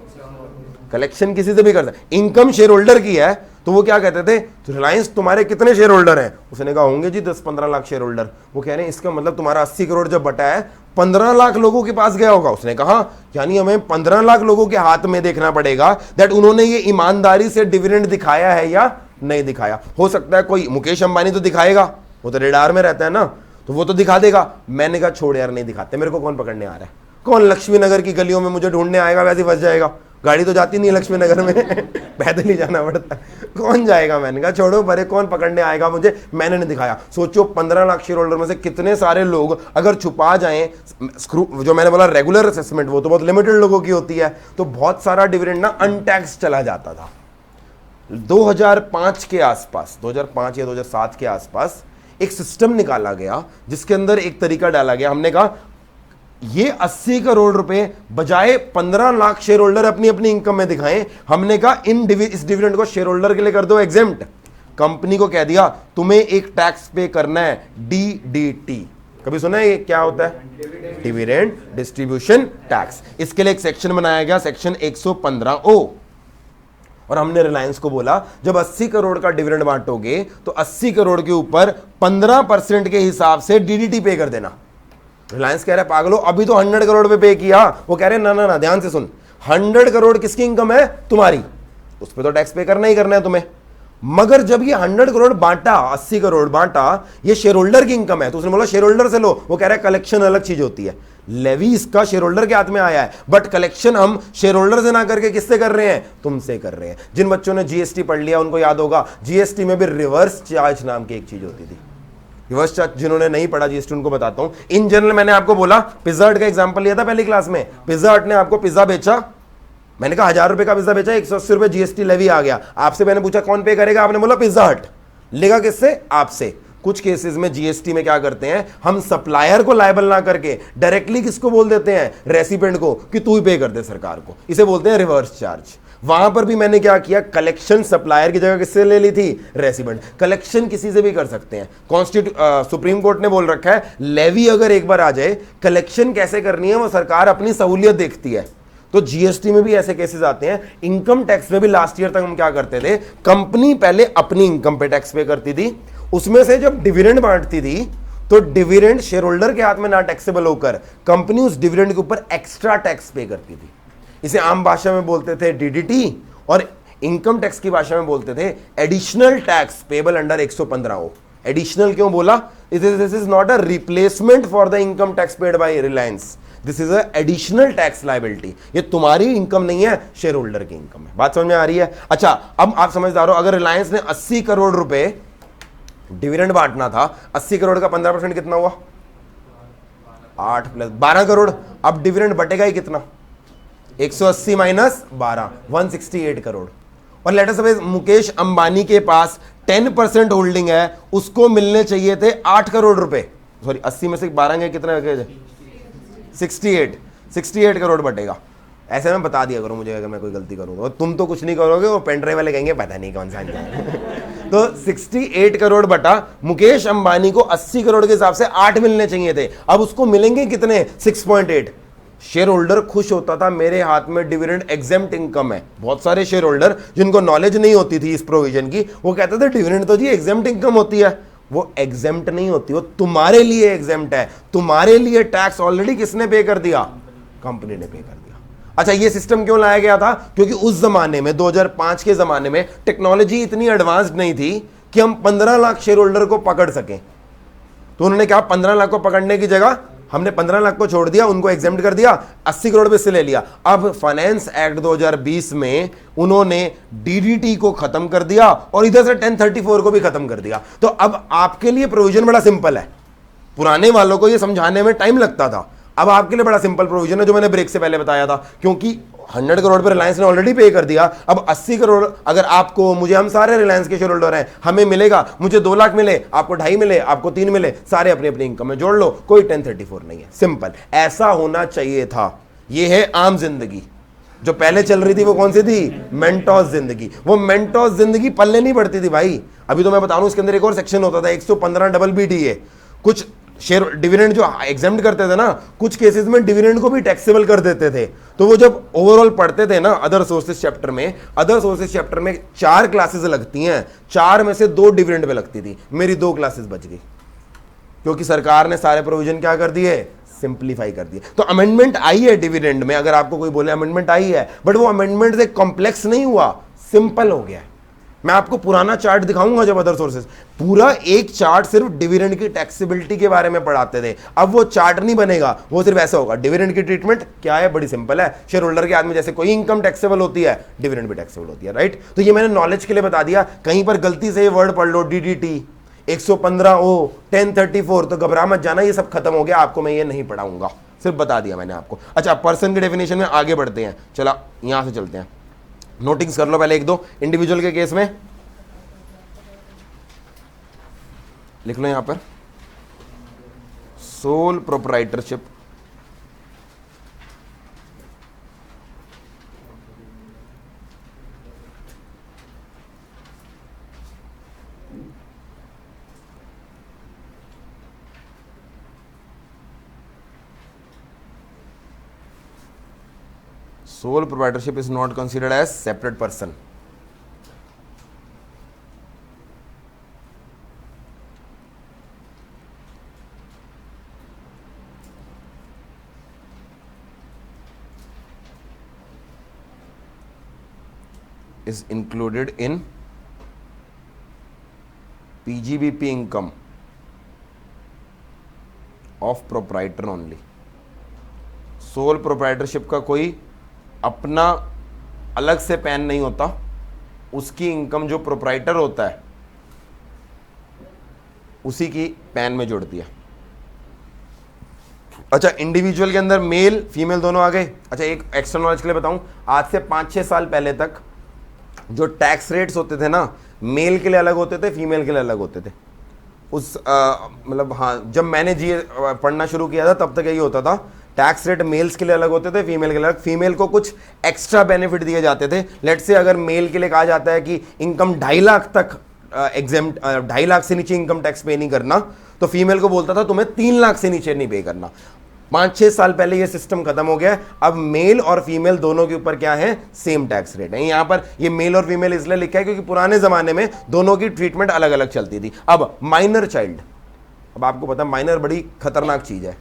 कलेक्शन किसी से भी कर सकता। इनकम शेयर होल्डर की है तो वो क्या कहते थे, रिलायंस तुम्हारे कितने शेयर होल्डर हैं? उसने कहा होंगे जी 10-15 लाख शेयर होल्डर। वो कह रहे हैं इसका मतलब तुम्हारा 80 करोड़ जब बटा है 15 लाख लोगों के पास गया होगा। उसने कहा यानी हमें 15 लाख लोगों के हाथ में देखना पड़ेगा दैट उन्होंने ये ईमानदारी से डिविडेंड दिखाया है या नहीं दिखाया। हो सकता है कोई मुकेश अंबानी तो दिखाएगा, वो तो रेडार में रहता है ना, तो वो तो दिखा देगा। मैंने कहा छोड़ यार, नहीं दिखाते, मेरे को कौन पकड़ने आ रहा है, कौन लक्ष्मी नगर की गलियों में मुझे ढूंढने आएगा, वैसे ही फंस जाएगा, गाड़ी तो जाती नहीं लक्ष्मी नगर में पैदल ही जाना पड़ता है, कौन जाएगा। मैंने कहा छोड़ो परे, कौन पकड़ने आएगा मुझे, मैंने नहीं दिखाया। सोचो 15 लाख शेयर होल्डर में से कितने सारे लोग अगर छुपा जाएं, जो मैंने बोला रेगुलर असेसमेंट वो तो बहुत लिमिटेड लोगों की होती है, तो बहुत सारा डिविडेंड ना अनटैक्स चला जाता था। 2005 के आसपास, 2005 या 2007 के आसपास एक सिस्टम निकाला गया जिसके अंदर एक तरीका डाला गया। हमने कहा ये 80 करोड़ रुपए बजाय 15 लाख शेयर होल्डर अपनी अपनी इनकम में दिखाएं। हमने कहा इस डिविडेंड को शेयर होल्डर के लिए कर दो एग्जेम्प्ट। कंपनी को कह दिया तुम्हें एक टैक्स पे करना है, DDT। कभी सुना है ये क्या होता है? Dividend distribution tax. इसके लिए एक सेक्शन बनाया गया, सेक्शन 115O। और हमने रिलायंस को बोला जब 80 करोड़ का डिविडेंड बांटोगे तो 80 करोड़ के ऊपर 15% के हिसाब से DDT पे कर देना। रिलायंस कह रहा है पागलो, अभी तो 100 करोड़ पे किया। वो कह रहे हैं ना ना ना, ध्यान से सुन, 100 करोड़ किसकी इनकम है? तुम्हारी, उस पर तो टैक्स पे करना ही करना है तुम्हें। मगर जब ये 100 करोड़ बांटा, 80 करोड़ बांटा, ये शेयर होल्डर की इनकम है, तो उसने बोला शेयर होल्डर से लो। वो कह रहा है कलेक्शन अलग चीज होती है, लेवी इसका शेयर होल्डर के हाथ में आया है, बट कलेक्शन हम शेयर होल्डर से ना करके किससे कर रहे हैं? तुमसे कर रहे हैं। जिन बच्चों ने जीएसटी पढ़ लिया उनको याद होगा, जीएसटी में भी रिवर्स चार्ज नाम की एक चीज होती थी। रिवर्स चार्ज जिन्होंने नहीं पढ़ा जीएसटी उनको बताता हूं। इन जनरल मैंने आपको बोला, पिज्जा हट का एग्जांपल लिया था पहली क्लास में। पिज्जा हट ने आपको पिज्जा बेचा, मैंने कहा 1000 रुपए का पिज्जा बेचा, 180 रुपए जीएसटी लेवी आ गया। आपसे मैंने पूछा कौन पे करेगा, आपने बोला पिज्जा हट। लेगा किससे? आपसे। कुछ केसेस में जीएसटी में क्या करते हैं, हम सप्लायर को लायबल ना करके डायरेक्टली किसको बोल देते हैं? रेसिपेंट को, कि तू ही पे कर दे सरकार को। इसे बोलते हैं रिवर्स चार्ज। वहां पर भी मैंने क्या किया, कलेक्शन सप्लायर की जगह किससे ले ली थी? रेसिडेंट। कलेक्शन किसी से भी कर सकते हैं। सुप्रीम कोर्ट ने बोल रखा है लेवी अगर एक बार आ जाए, कलेक्शन कैसे करनी है वो सरकार अपनी सहूलियत देखती है। तो जीएसटी में भी ऐसे केसेस आते हैं। इनकम टैक्स में भी लास्ट ईयर तक हम क्या करते थे, कंपनी पहले अपनी इनकम पे टैक्स पे करती थी, उसमें से जब डिविडेंड बांटती थी तो डिविडेंड शेयर होल्डर के हाथ में ना टैक्सेबल होकर कंपनी उस डिविडेंड के ऊपर एक्स्ट्रा टैक्स पे करती थी। इसे आम भाषा में बोलते थे डीडीटी, और इनकम टैक्स की भाषा में बोलते थे additional tax payable under 115O। Additional क्यों बोला? This is not a replacement for the income tax paid by Reliance, this is a additional tax liability. ये तुम्हारी इनकम नहीं है, शेयर होल्डर की इनकम है। बात समझ में आ रही है? अच्छा, अब आप समझदार हो, अगर रिलायंस ने 80 करोड़ रुपए डिविडेंड बांटना था, 80 करोड़ का 15% कितना हुआ? 8 + 12 करोड़। अब डिविडेंड बटेगा ही कितना? 180 - 12, 168 करोड़। और let us suppose Mukesh Ambani के पास 10% होल्डिंग है, उसको मिलने चाहिए थे 8 करोड़ रुपए। सॉरी, 80 में से 12 गए, कितने बचे? 68 करोड़ बटेगा। ऐसे में बता दिया करो मुझे अगर मैं कोई गलती करूंगा, और तुम तो कुछ नहीं करोगे, वो पेन ड्राइव वाले कहेंगे पता नहीं कौन सा तो 68 करोड़ बटा मुकेश अंबानी को 80 करोड़ के हिसाब से 8 मिलने चाहिए थे। अब उसको मिलेंगे कितने? 6.8। शेयर होल्डर खुश होता था, मेरे हाथ में डिविडेंड एग्जेम्प्ट इनकम है। बहुत सारे शेयर होल्डर जिनको नॉलेज नहीं होती थी इस प्रोविजन की, वो कहते थे डिविडेंड तो जी एग्जेम्प्ट इनकम होती है। वो एग्जेम्प्ट नहीं होती, वो तुम्हारे लिए एग्जेम्प्ट है। तुम्हारे लिए टैक्स ऑलरेडी किसने पे कर दिया? कंपनी ने पे कर दिया। अच्छा, ये सिस्टम क्यों लाया गया था? क्योंकि उस जमाने में 2005 के जमाने में टेक्नोलॉजी इतनी एडवांस्ड नहीं थी कि हम 15 लाख शेयर होल्डर को पकड़ सकें। तो उन्होंने कहा 15 लाख को पकड़ने की जगह हमने 15 लाख को छोड़ दिया, उनको एग्जेम्प्ट कर दिया, 80 करोड़ पे से ले लिया। अब फाइनेंस एक्ट 2020 में उन्होंने डीडीटी को खत्म कर दिया और इधर से 1034 को भी खत्म कर दिया। तो अब आपके लिए प्रोविजन बड़ा सिंपल है। पुराने वालों को यह समझाने में टाइम लगता था, अब आपके लिए बड़ा सिंपल प्रोविजन है जो मैंने ब्रेक से पहले बताया था। क्योंकि 100 करोड़ पर रिलायंस ने ऑलरेडी पे कर दिया। अब 80 करोड़ अगर आपको, मुझे, हम सारे रिलायंस के शेयर होल्डर हैं, हमें मिलेगा, मुझे 2 लाख मिले, आपको 2.5 मिले, आपको 3 मिले, सारे अपनी अपनी इनकम में जोड़ लो, कोई 1034 नहीं है। सिंपल, ऐसा होना चाहिए था। यह है आम जिंदगी। जो पहले चल रही थी वो कौन सी थी? मेंटोस जिंदगी। वो मेंटोस जिंदगी पल्ले नहीं पड़ती थी भाई। अभी तो मैं बता रहा हूं, इसके अंदर एक और सेक्शन होता था 115 डबल BDA। कुछ शेयर डिविडेंड जो एग्जेम्प्ट करते थे ना, कुछ केसेस में डिविडेंड को भी टैक्सेबल कर देते थे। तो वो जब ओवरऑल पढ़ते थे ना अदर सोर्सेज चैप्टर में, अदर सोर्सेज चैप्टर में 4 क्लासेस लगती हैं, 4 में से 2 डिविडेंड पे लगती थी। मेरी 2 क्लासेस बच गई क्योंकि सरकार ने सारे प्रोविजन क्या कर दिए? सिंप्लीफाई कर दिए। तो अमेंडमेंट आई है डिविडेंड में, अगर आपको कोई बोले अमेंडमेंट आई है, बट वो अमेंडमेंट से कॉम्प्लेक्स नहीं हुआ, सिंपल हो गया। मैं आपको पुराना चार्ट दिखाऊंगा जब अदर सोर्सेज, पूरा एक चार्ट सिर्फ डिविडेंड की टैक्सेबिलिटी के बारे में पढ़ाते थे। अब वो चार्ट नहीं बनेगा, वो सिर्फ ऐसा होगा। डिविडेंड की ट्रीटमेंट क्या है? बड़ी सिंपल है। शेयर होल्डर के आदमी जैसे कोई इनकम टैक्सेबल होती है, डिविडेंड भी टैक्सेबल होती है, राइट? तो ये मैंने नॉलेज के लिए बता दिया। कहीं पर गलती से ये वर्ड पढ़ लो DDT 115O 1034 तो घबरा मत जाना, ये सब खत्म हो गया, आपको मैं ये नहीं पढ़ाऊंगा, सिर्फ बता दिया मैंने आपको। अच्छा, पर्सन की डेफिनेशन में आगे बढ़ते हैं। चला यहां से चलते हैं, नोटिंग्स कर लो पहले 1-2। इंडिविजुअल के केस में लिख लो यहां पर sole proprietorship, sole proprietorship is not considered as separate person. Is included in PGBP income of proprietor only. Sole proprietorship का कोई अपना अलग से पैन नहीं होता, उसकी इनकम जो प्रोप्राइटर होता है उसी की पैन में जुड़ती है। अच्छा, इंडिविजुअल के अंदर मेल फीमेल दोनों आ गए। अच्छा, एक एक्स्ट्रा नॉलेज के लिए बताऊं, आज से 5-6 साल पहले तक जो टैक्स रेट्स होते थे ना, मेल के लिए अलग होते थे, फीमेल के लिए अलग होते थे। उस मतलब हाँ, जब मैंने जीए पढ़ना शुरू किया था तब तक यही होता था, टैक्स रेट मेल्स के लिए अलग होते थे, फीमेल के लिए अलग। फीमेल को कुछ एक्स्ट्रा बेनिफिट दिए जाते थे। लेट से अगर मेल के लिए कहा जाता है कि इनकम 2.5 लाख तक एग्जेम्प्ट, 2.5 लाख से नीचे इनकम टैक्स पे नहीं करना, तो फीमेल को बोलता था तुम्हें 3 लाख से नीचे नहीं पे करना। 5-6 साल पहले ये सिस्टम खत्म हो गया। अब मेल और फीमेल दोनों के ऊपर क्या है? सेम टैक्स रेट है। यहां पर ये मेल और फीमेल इसलिए लिखा है क्योंकि पुराने जमाने में दोनों की ट्रीटमेंट अलग अलग चलती थी। अब माइनर चाइल्ड, अब आपको पता माइनर बड़ी खतरनाक चीज है,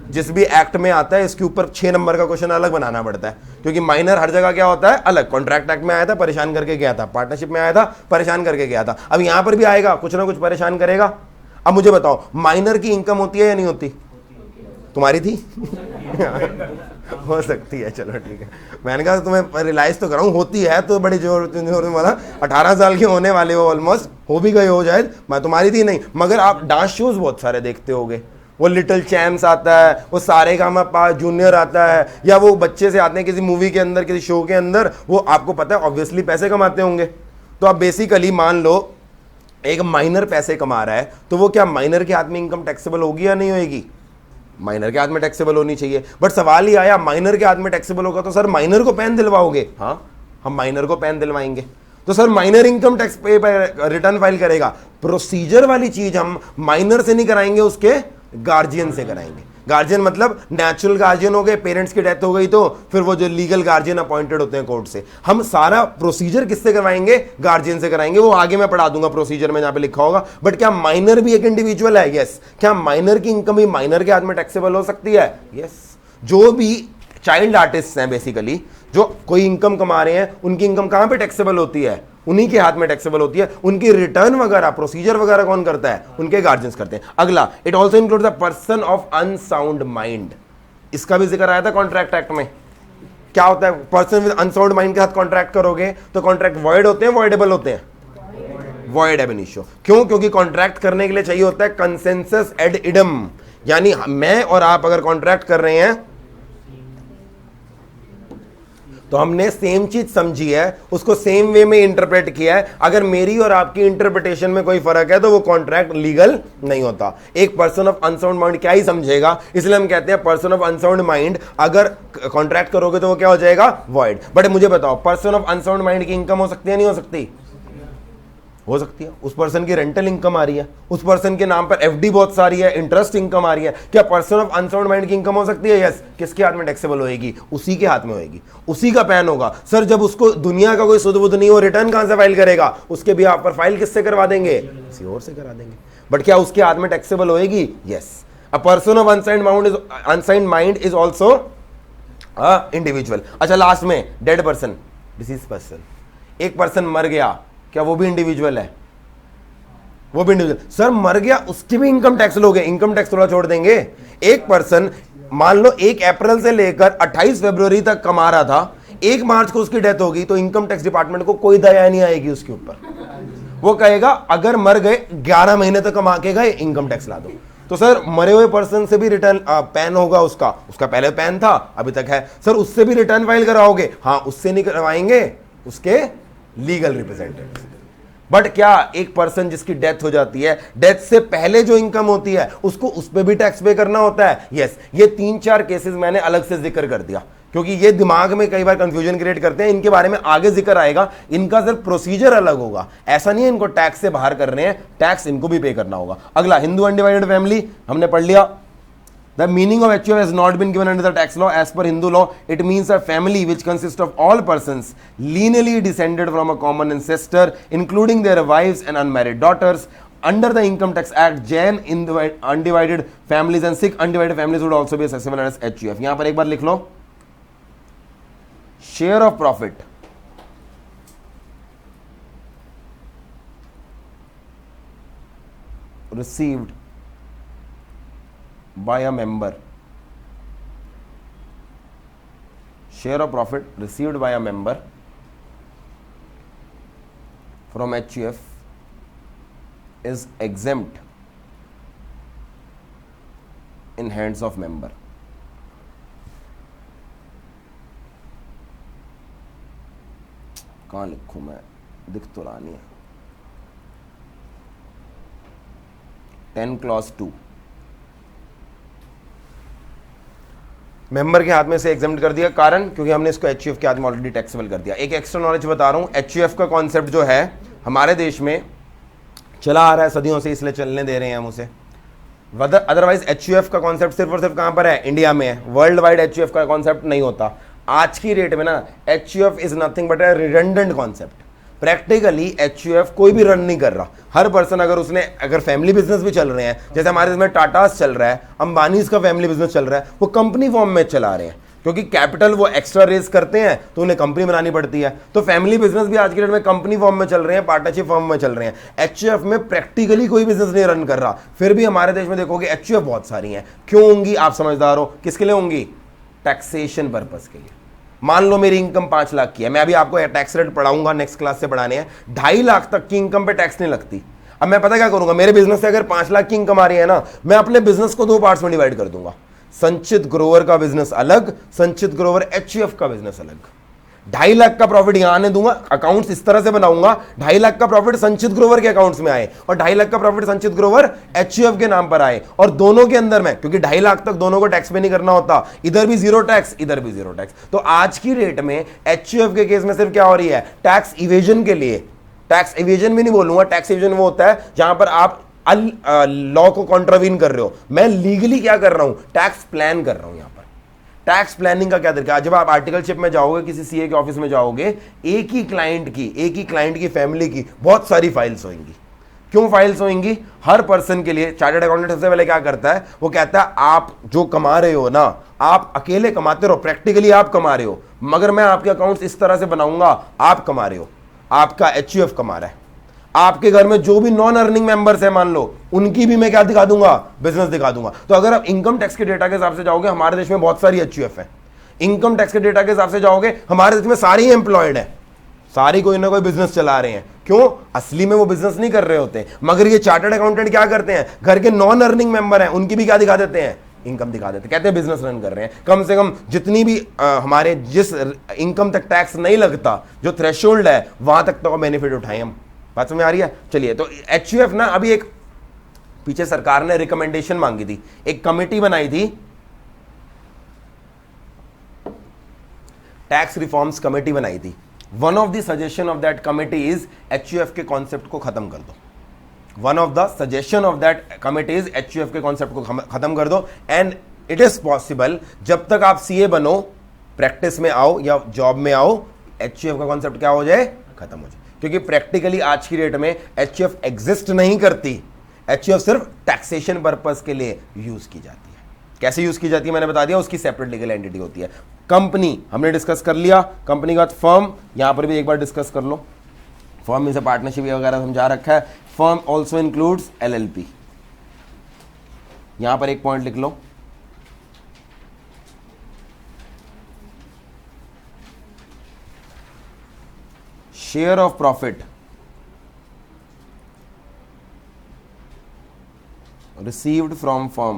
जिस भी एक्ट में आता है इसके ऊपर 6 नंबर का क्वेश्चन अलग बनाना पड़ता है, क्योंकि माइनर हर जगह क्या होता है? अलग। कॉन्ट्रैक्ट एक्ट में आया था, परेशान करके गया था, पार्टनरशिप में आया था, परेशान करके गया था, अब यहां पर भी आएगा, कुछ ना कुछ परेशान करेगा। अब मुझे बताओ, माइनर की इनकम होती है या नहीं होती? तुम्हारी थी? हो सकती है, चलो ठीक है। मैंने कहा तुम्हें रियलाइज तो कराऊं, होती है तो बड़ी जोर वाला, 18 साल के होने वाले हो, ऑलमोस्ट हो भी गए हो शायद। मैं तुम्हारी थी नहीं, मगर आप डांस शोज बहुत सारे देखते होगे, वो लिटिल चैम्प्स आता है, वो सारेगामापा जूनियर आता है, या वो बच्चे से आते हैं किसी मूवी के अंदर, किसी शो के अंदर, वो आपको पता है ऑब्वियसली पैसे कमाते होंगे। तो आप बेसिकली मान लो एक माइनर पैसे कमा रहा है, तो वो क्या माइनर के हाथ में इनकम टैक्सेबल होगी या नहीं होगी? माइनर के हाथ में टैक्सेबल होनी चाहिए। बट सवाल ही आया, माइनर के हाथ में टैक्सेबल होगा तो सर माइनर को पैन दिलवाओगे? हाँ, हम माइनर को पैन दिलवाएंगे। तो सर माइनर इनकम टैक्स पे रिटर्न फाइल करेगा। प्रोसीजर वाली चीज हम माइनर से नहीं कराएंगे, उसके गार्जियन से कराएंगे। गार्जियन मतलब नेचुरल गार्जियन हो गए, पेरेंट्स की डेथ हो गई तो फिर वो जो लीगल गार्जियन अपॉइंटेड होते हैं कोर्ट से, हम सारा प्रोसीजर किससे करवाएंगे? गार्जियन से कराएंगे। वो आगे मैं पढ़ा दूंगा प्रोसीजर में, जहां पे लिखा होगा। बट क्या माइनर भी एक इंडिविजुअल है? यस। क्या माइनर की इनकम भी माइनर के हाथ में टैक्सेबल हो सकती है? यस। जो भी चाइल्ड आर्टिस्ट हैं बेसिकली, जो कोई इनकम कमा रहे हैं, उनकी इनकम कहां पे टैक्सेबल होती है? उन्हीं के हाथ में टैक्सेबल होती है। उनकी रिटर्न वगैरह, प्रोसीजर वगैरह कौन करता है? उनके गार्जियंस करते हैं। अगला, it also include the person of unsound mind. इसका भी जिक्र आया था कॉन्ट्रैक्ट एक्ट में। क्या होता है? पर्सन विद अनसाउंड माइंड के साथ कॉन्ट्रैक्ट करोगे तो कॉन्ट्रैक्ट वॉइड होते हैं, वॉइडेबल होते हैं? वॉइड एब इनिशियो। क्यों? क्योंकि कॉन्ट्रैक्ट करने के लिए चाहिए होता है कंसेंसस एड इडम, यानी मैं और आप अगर कॉन्ट्रैक्ट कर रहे हैं तो हमने सेम चीज समझी है, उसको सेम वे में इंटरप्रेट किया है। अगर मेरी और आपकी इंटरप्रिटेशन में कोई फर्क है तो वो कॉन्ट्रैक्ट लीगल नहीं होता। एक पर्सन ऑफ अनसाउंड माइंड क्या ही समझेगा, इसलिए हम कहते हैं पर्सन ऑफ अनसाउंड माइंड अगर कॉन्ट्रैक्ट करोगे तो वो क्या हो जाएगा, वॉइड। बट मुझे बताओ, पर्सन ऑफ अनसाउंड माइंड की इनकम हो सकती है नहीं हो सकती? हो सकती है। उस पर्सन की रेंटल इनकम आ रही है, उस पर्सन के नाम पर एफडी बहुत सारी है, इंटरेस्ट इनकम आ रही है। क्या पर्सन ऑफ अनसाउंड माइंड की इनकम हो सकती है? यस। किसके हाथ में टैक्सेबल होएगी? उसी के हाथ में होएगी, उसी का पैन होगा। सर जब उसको दुनिया का कोई सुध बुध नहीं हो, रिटर्न कहां से फाइल करेगा? उसके भी आप पर फाइल किससे करवा देंगे? किसी और से करा देंगे। बट क्या उसके हाथ में टैक्सेबल होएगी? Yes. A person of unsigned mind is also individual. अच्छा, लास्ट में डेड पर्सन, डिसीज पर्सन। एक पर्सन मर गया, क्या वो भी इंडिविजुअल है? वो भी इंडिविजुअल। सर मर गया, उसके भी इनकम टैक्स लोगे? इनकम टैक्स थोड़ा छोड़ देंगे। एक पर्सन मान लो 1 अप्रैल से लेकर 28 फरवरी तक कमा रहा था, 1 मार्च को उसकी डेथ होगी, तो इनकम टैक्स डिपार्टमेंट को कोई दया नहीं आएगी उसके ऊपर। वो कहेगा अगर मर गए 11 महीने तक कमा के गए, इनकम टैक्स ला दो। तो सर मरे हुए पर्सन से भी रिटर्न पैन होगा, उसका पहले पैन था अभी तक है। सर उससे भी रिटर्न फाइल कराओगे? हाँ, उससे नहीं करवाएंगे, उसके लीगल रिप्रेजेंटेटिव। बट क्या एक पर्सन जिसकी डेथ हो जाती है, डेथ से पहले जो इनकम होती है उसको उस पर भी टैक्स पे करना होता है? यस। ये 3-4 केसेस मैंने अलग से जिक्र कर दिया क्योंकि ये दिमाग में कई बार कंफ्यूजन क्रिएट करते हैं। इनके बारे में आगे जिक्र आएगा, इनका सिर्फ प्रोसीजर अलग होगा। ऐसा नहीं है इनको टैक्स से बाहर कर रहे हैं, टैक्स इनको भी पे करना होगा। अगला, हिंदू अनडिवाइडेड फैमिली हमने पढ़ लिया। The meaning of HUF has not been given under the tax law. As per Hindu law, it means a family which consists of all persons lineally descended from a common ancestor, including their wives and unmarried daughters. Under the Income Tax Act, Jain undivided families and Sikh undivided families would also be assessable as HUF. यहाँ पर एक बार लिख लो, share of profit received by a member, share of profit received by a member from HUF is exempt in hands of member. कहाँ लिखूं मैं, दिख तो रहा नहीं है। 10 clause 2 मेंबर के हाथ में से एग्जाम्प्ट कर दिया। कारण क्योंकि हमने इसको एचयूएफ के हाथ में ऑलरेडी टैक्सेबल कर दिया। एक एक्स्ट्रा नॉलेज बता रहा हूं, एचयूएफ का कॉन्सेप्ट जो है हमारे देश में चला आ रहा है सदियों से, इसलिए चलने दे रहे हैं हम उसे। अदरवाइज एचयूएफ का कॉन्सेप्ट सिर्फ और सिर्फ कहां पर है? इंडिया में है। वर्ल्ड वाइड एचयूएफ का कॉन्सेप्ट नहीं होता। आज की डेट में ना HUF is nothing but A redundant concept. Practically HUF कोई भी रन नहीं कर रहा। हर पर्सन अगर फैमिली बिजनेस भी चल रहे हैं, जैसे हमारे इसमें टाटास चल रहा है, अंबानीज का फैमिली बिजनेस चल रहा है, वो कंपनी फॉर्म में चला रहे हैं क्योंकि कैपिटल वो एक्स्ट्रा रेज करते हैं तो उन्हें कंपनी बनानी पड़ती है। तो फैमिली बिजनेस भी आज की डेट में कंपनी फॉर्म में चल रहे हैं, पार्टनरशिप फॉर्म में चल रहे हैं। एचयूएफ में प्रैक्टिकली कोई बिजनेस नहीं रन कर रहा, फिर भी हमारे देश में देखोगे एचयूएफ बहुत सारी हैं। क्यों होंगी? आप समझदार हो। किसके लिए होंगी? टैक्सेशन पर्पस के लिए। मान लो मेरी इनकम 5 लाख की है, मैं अभी आपको टैक्स रेट पढ़ाऊंगा, नेक्स्ट क्लास से पढ़ाने हैं। 2.5 लाख तक की इनकम पे टैक्स नहीं लगती। अब मैं पता क्या करूंगा, मेरे बिजनेस से अगर 5 लाख की इनकम आ रही है ना, मैं अपने बिजनेस को 2 पार्ट्स में डिवाइड कर दूंगा। संचित ग्रोवर का बिजनेस अलग, संचित ग्रोवर एचयूएफ का बिजनेस अलग। 2.5 लाख का प्रॉफिट यहां आने दूंगा, अकाउंट्स इस तरह से बनाऊंगा 2.5 लाख का प्रॉफिट संचित ग्रोवर के अकाउंट्स में आए और 2.5 लाख का प्रॉफिट संचित ग्रोवर एचयूएफ के नाम पर आए। और दोनों के अंदर में, क्योंकि 2.5 लाख तक दोनों को टैक्स पे नहीं करना होता, इधर भी 0 टैक्स, इधर भी 0 टैक्स। तो आज की रेट में एचयूएफ के केस में सिर्फ क्या हो रही है? टैक्स इवेजन के लिए। टैक्स इवेजन भी नहीं बोलूंगा, टैक्स इवेजन वो होता है जहां पर आप लॉ को कॉन्ट्रावीन कर रहे हो। मैं लीगली क्या कर रहा हूं? टैक्स प्लान कर रहा हूं। यहां पर टैक्स प्लानिंग का क्या तरीका? जब आप आर्टिकलशिप में जाओगे, किसी सीए के ऑफिस में जाओगे, एक ही क्लाइंट की फैमिली की बहुत सारी फाइल्स होंगी। क्यों फाइल्स होंगी? हर पर्सन के लिए चार्टर्ड अकाउंटेंट सबसे पहले क्या करता है? वो कहता है आप जो कमा रहे हो ना, आप अकेले कमाते रहो, प्रैक्टिकली आप कमा रहे हो, मगर मैं आपके अकाउंट्स इस तरह से बनाऊंगा, आप कमा रहे हो, आपका एचयूएफ कमा रहा है। आपके घर में जो भी नॉन अर्निंग मेंबर्स है मान लो, उनकी भी मैं क्या दिखा दूंगा? बिजनेस दिखा दूंगा। तो अगर आप इनकम टैक्स के डेटा के हिसाब से जाओगे, हमारे देश में बहुत सारी एचयूएफ है। इनकम टैक्स के डेटा के हिसाब से जाओगे, हमारे देश में सारी एम्प्लॉयड है, सारी कोई ना कोई बिजनेस चला रहे हैं। क्यों? असली में वो बिजनेस नहीं कर रहे होते, मगर ये चार्टर्ड अकाउंटेंट क्या करते हैं? घर के नॉन अर्निंग मेंबर हैं, उनकी भी क्या दिखा देते हैं? इनकम दिखा देते, कहते हैं बिजनेस रन कर रहे हैं। कम से कम जितनी भी हमारे जिस इनकम तक टैक्स नहीं लगता, जो थ्रेशोल्ड है, वहां तक तो बेनिफिट उठाएं हम। बात समझ आ रही है? चलिए, तो एचयूएफ ना, अभी एक पीछे सरकार ने रिकमेंडेशन मांगी थी, एक कमेटी बनाई थी, टैक्स रिफॉर्म्स कमेटी बनाई थी। One of the suggestion of that committee is HUF के कॉन्सेप्ट को खत्म कर दो। One of the suggestion of that committee is HUF के कॉन्सेप्ट को खत्म कर दो। एंड इट इज पॉसिबल, जब तक आप सीए बनो, प्रैक्टिस में आओ या जॉब में आओ, एचयूएफ का कॉन्सेप्ट क्या हो जाए, खत्म हो जाए। क्योंकि प्रैक्टिकली आज की डेट में एचयूएफ एग्जिस्ट नहीं करती। एचयूएफ सिर्फ टैक्सेशन पर्पस के लिए यूज की जाती है। कैसे यूज की जाती है मैंने बता दिया, उसकी सेपरेट लीगल एंटिटी होती है। कंपनी हमने डिस्कस कर लिया, कंपनी के बाद फर्म, यहां पर भी एक बार डिस्कस कर लो। फर्म में से पार्टनरशिप वगैरह समझा रखा है। फर्म ऑल्सो इंक्लूड्स एलएलपी, यहां पर एक पॉइंट लिख लो, share of profit received from firm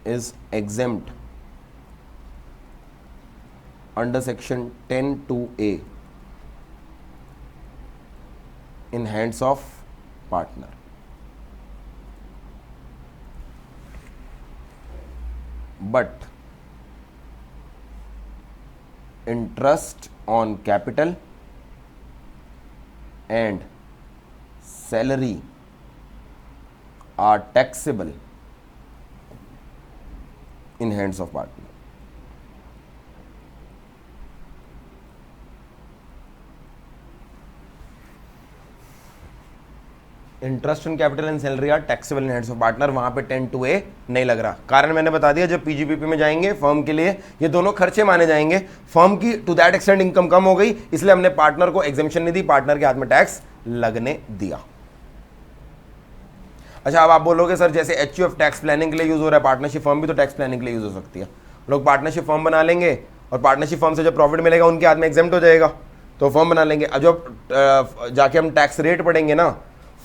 is exempt under section 10(2)(a) in hands of partner. But interest on capital and salary are taxable in hands of partner. Interest on capital and salary are taxable in hands of partner, वहां पे 10(2)(a) नहीं लग रहा। कारण मैंने बता दिया, जब पीजीपीपी में जाएंगे फर्म के लिए ये दोनों खर्चे माने जाएंगे। फर्म की टू दैट एक्सटेंट इनकम कम हो गई, इसलिए हमने पार्टनर को एग्जेम्पशन नहीं दी, पार्टनर के हाथ में टैक्स लगने दिया। अच्छा, अब आप बोलोगे सर जैसे एचयूएफ टैक्स प्लानिंग के लिए यूज हो रहा है, पार्टनरशिप फर्म भी तो टैक्स प्लानिंग के लिए यूज हो सकती है। लोग पार्टनरशिप फर्म बना लेंगे और पार्टनरशिप फर्म से जब प्रॉफिट मिलेगा उनके हाथ में एग्जेम्प्ट हो जाएगा, तो फर्म बना लेंगे। अब जब जाके हम टैक्स रेट पढ़ेंगे ना,